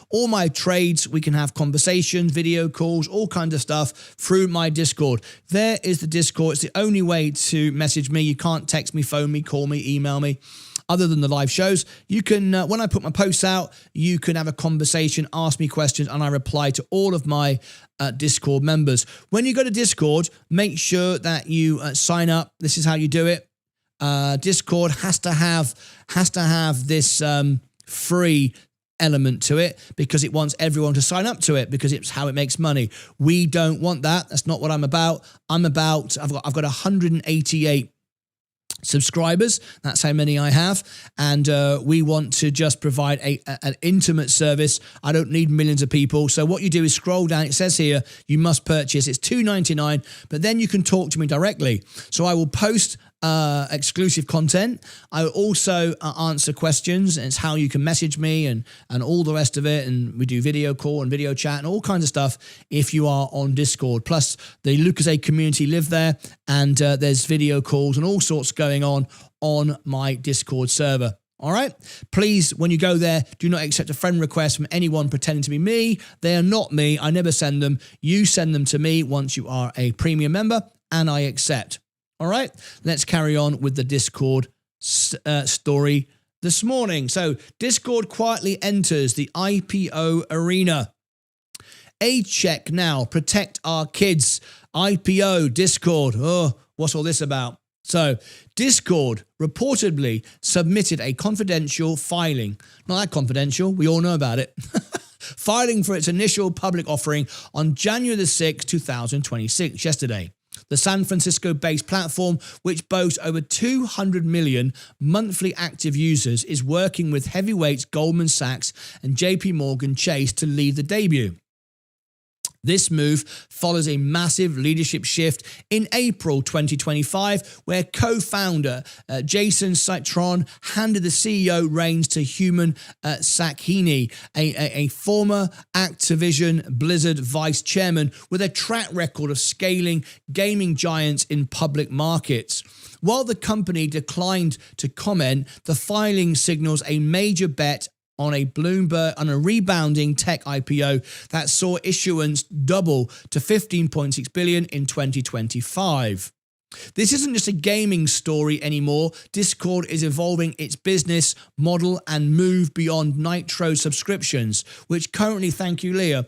all my trades, we can have conversations, video calls, all kinds of stuff through my Discord. There is the Discord. It's the only way to message me. You can't text me, phone me, call me, email me. Other than the live shows, you can, when I put my posts out, you can have a conversation, ask me questions, and I reply to all of my Discord members. When you go to Discord, make sure that you sign up. This is how you do it. Discord has to have this free element to it because it wants everyone to sign up to it because it's how it makes money. We don't want that. That's not what I'm about. I've got 188 subscribers. That's how many I have, and we want to just provide an intimate service. I don't need millions of people. So what you do is scroll down. It says here you must purchase. It's $2.99, but then you can talk to me directly. So I will post exclusive content. I will also answer questions, and it's how you can message me and all the rest of it. And we do video call and video chat and all kinds of stuff if you are on Discord. Plus the Lucozade community live there, and there's video calls and all sorts going on my Discord server. All right. Please, when you go there, do not accept a friend request from anyone pretending to be me. They are not me. I never send them. You send them to me once you are a premium member, and I accept. All right, let's carry on with the Discord story this morning. So Discord quietly enters the IPO arena. Age check now, protect our kids. IPO, Discord. Oh, what's all this about? So Discord reportedly submitted a confidential filing. Not that confidential, we all know about it. Filing for its initial public offering on January the 6th, 2026, yesterday. The San Francisco-based platform, which boasts over 200 million monthly active users, is working with heavyweights Goldman Sachs and JP Morgan Chase to lead the debut. This move follows a massive leadership shift in April 2025, where co-founder Jason Citron handed the CEO reins to Human Sakhini, a former Activision Blizzard vice chairman with a track record of scaling gaming giants in public markets. While the company declined to comment, the filing signals a major bet on a rebounding tech IPO that saw issuance double to 15.6 billion in 2025. This isn't just a gaming story anymore. Discord is evolving its business model and move beyond Nitro subscriptions, which currently, thank you, Leah,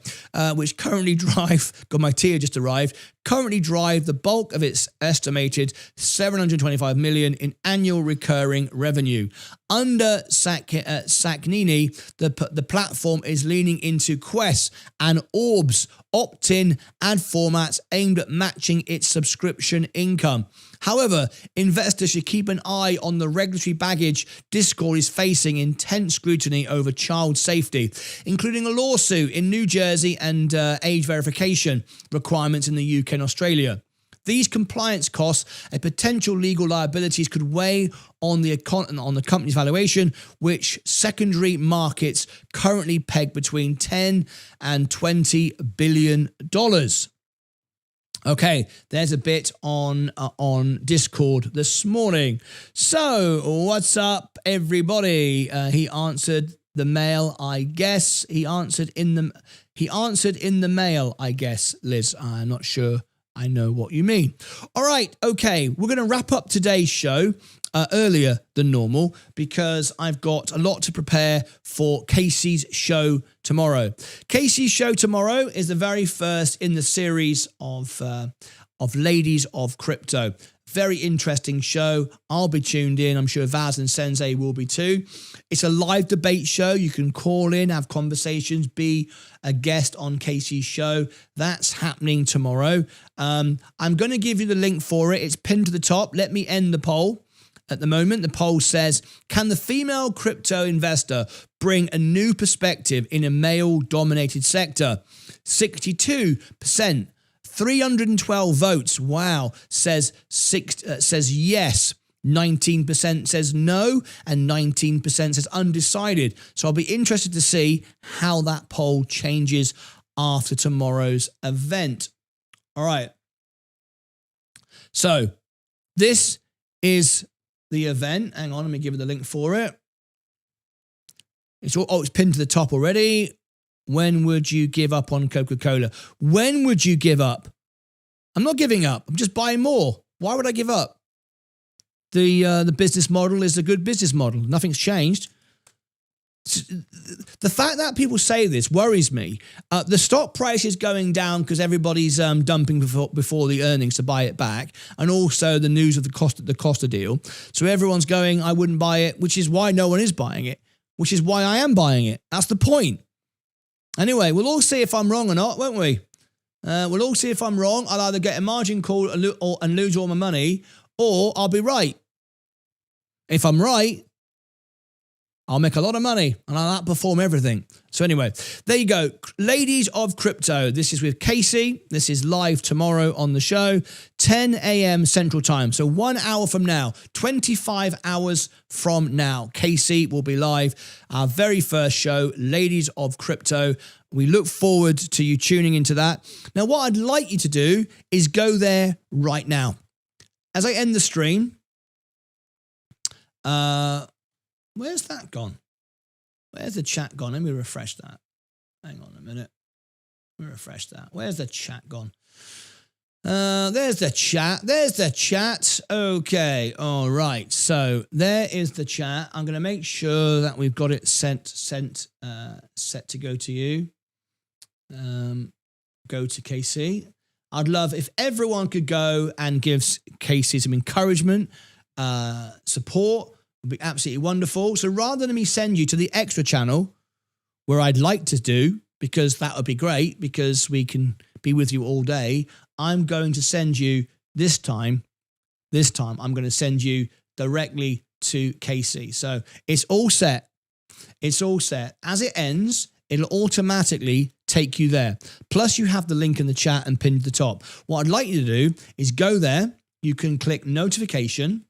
which currently drive, got my tea just arrived, currently drive the bulk of its estimated 725 million in annual recurring revenue. Under Sacnini, the platform is leaning into quests and orbs, opt-in ad formats aimed at matching its subscription income. However, investors should keep an eye on the regulatory baggage Discord is facing intense scrutiny over child safety, including a lawsuit in New Jersey and age verification requirements in the UK and Australia. These compliance costs and potential legal liabilities could weigh on the company's valuation, which secondary markets currently peg between $10 and $20 billion. Okay, there's a bit on Discord this morning. So, what's up, everybody? He answered the mail, I guess. He answered in the mail, I guess, Liz. I'm not sure I know what you mean. All right, okay, we're going to wrap up today's show earlier than normal because I've got a lot to prepare for Casey's show tomorrow. Casey's show tomorrow is the very first in the series of Ladies of Crypto. Very interesting show. I'll be tuned in. I'm sure Vaz and Sensei will be too. It's a live debate show. You can call in, have conversations, be a guest on Casey's show. That's happening tomorrow. I'm going to give you the link for it. It's pinned to the top. Let me end the poll. At the moment, the poll says, can the female crypto investor bring a new perspective in a male-dominated sector? 62%. 312 votes, wow, says yes, 19% says no, and 19% says undecided. So I'll be interested to see how that poll changes after tomorrow's event. All right. So this is the event. Hang on, let me give you the link for it. It's pinned to the top already. When would you give up on Coca-Cola? When would you give up? I'm not giving up. I'm just buying more. Why would I give up? The business model is a good business model. Nothing's changed. The fact that people say this worries me. The stock price is going down because everybody's dumping before the earnings to buy it back, and also the news of the Costa deal. So everyone's going, I wouldn't buy it, which is why no one is buying it, which is why I am buying it. That's the point. Anyway, we'll all see if I'm wrong or not, won't we? We'll all see if I'm wrong. I'll either get a margin call and lose all my money, or I'll be right. If I'm right, I'll make a lot of money and I'll outperform everything. So anyway, there you go. Ladies of Crypto. This is with Casey. This is live tomorrow on the show, 10 a.m. Central Time. So 1 hour from now, 25 hours from now, Casey will be live. Our very first show, Ladies of Crypto. We look forward to you tuning into that. Now, what I'd like you to do is go there right now. As I end the stream, where's that gone? Where's the chat gone? Let me refresh that. Hang on a minute. Let me refresh that. Where's the chat gone? There's the chat. There's the chat. Okay. All right. So there is the chat. I'm going to make sure that we've got it set to go to you. Go to Casey. I'd love if everyone could go and give Casey some encouragement, support. Would be absolutely wonderful. So rather than me send you to the extra channel where I'd like to do, because that would be great because we can be with you all day, I'm going to send you this time I'm going to send you directly to Casey. So it's all set. It's all set. As it ends, it'll automatically take you there. Plus you have the link in the chat and pinned to the top. What I'd like you to do is go there. You can click notification.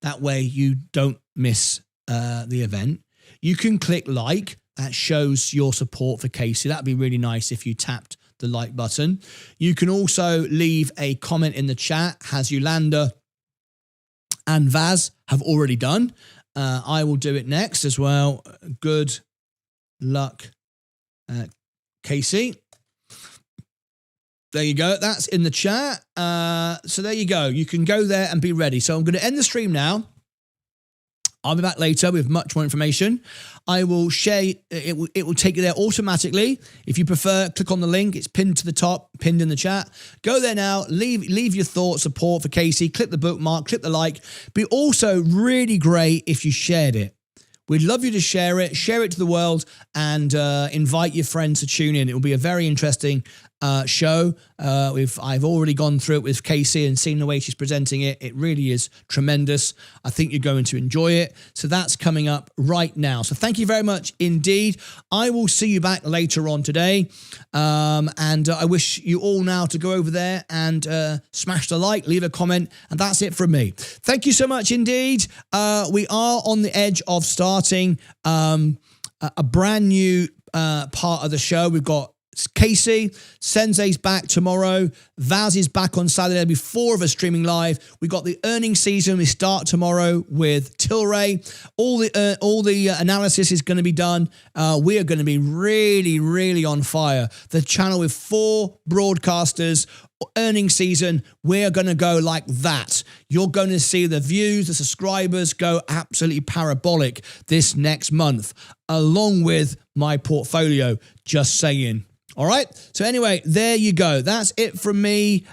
That way you don't miss the event. You can click like. That shows your support for Casey. That'd be really nice if you tapped the like button. You can also leave a comment in the chat, as Yolanda and Vaz have already done. I will do it next as well. Good luck, Casey. There you go. That's in the chat. So there you go. You can go there and be ready. So I'm going to end the stream now. I'll be back later with much more information. I will share, it will take you there automatically. If you prefer, click on the link. It's pinned to the top, pinned in the chat. Go there now, leave your thoughts, support for Casey, click the bookmark, click the like. Be also really great if you shared it. We'd love you to share it to the world, and invite your friends to tune in. It will be a very interesting show. I've already gone through it with Casey and seen the way she's presenting it. It really is tremendous. I think you're going to enjoy it. So that's coming up right now. So thank you very much indeed. I will see you back later on today. And I wish you all now to go over there and smash the like, leave a comment, and that's it from me. Thank you so much indeed. We are on the edge of starting a brand new part of the show. We've got Casey, Sensei's back tomorrow, Vaz is back on Saturday. There'll be 4 of us streaming live. We got the earnings season. We start tomorrow with Tilray. All the analysis is going to be done. We are going to be really, really on fire. The channel with 4 broadcasters. Earnings season, we're going to go like that. You're going to see the views, the subscribers go absolutely parabolic this next month, along with my portfolio, just saying. All right. So anyway, there you go. That's it from me.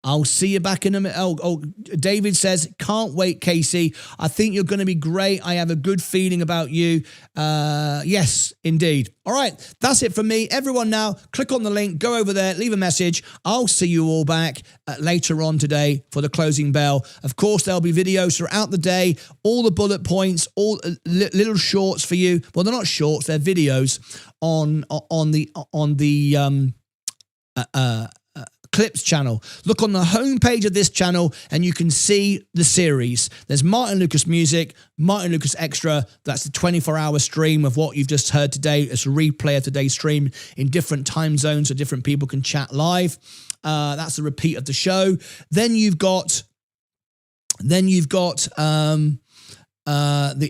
I'll see you back in a minute. Oh, David says, can't wait, Casey. I think you're going to be great. I have a good feeling about you. Yes, indeed. All right. That's it from me. Everyone now, click on the link, go over there, leave a message. I'll see you all back later on today for the closing bell. Of course, there'll be videos throughout the day, all the bullet points, all little shorts for you. Well, they're not shorts, they're videos on the Clips channel. Look on the homepage of this channel and you can see the series. There's Martyn Lucas Music, Martyn Lucas Extra. That's the 24-hour stream of what you've just heard today. It's a replay of today's stream in different time zones so different people can chat live. That's a repeat of the show. Then you've got the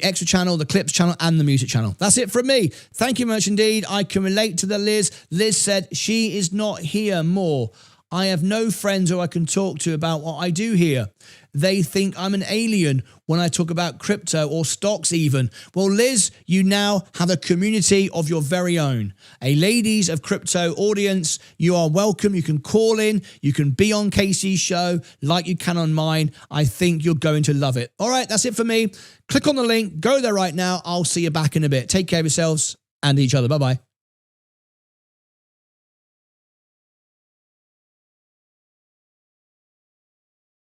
Extra channel, the Clips channel, and the Music channel. That's it from me. Thank you much indeed. I can relate to the Liz. Liz said she is not here more. I have no friends who I can talk to about what I do here. They think I'm an alien when I talk about crypto or stocks even. Well, Liz, you now have a community of your very own. A Ladies of Crypto audience. You are welcome. You can call in. You can be on Casey's show like you can on mine. I think you're going to love it. All right, that's it for me. Click on the link. Go there right now. I'll see you back in a bit. Take care of yourselves and each other. Bye-bye.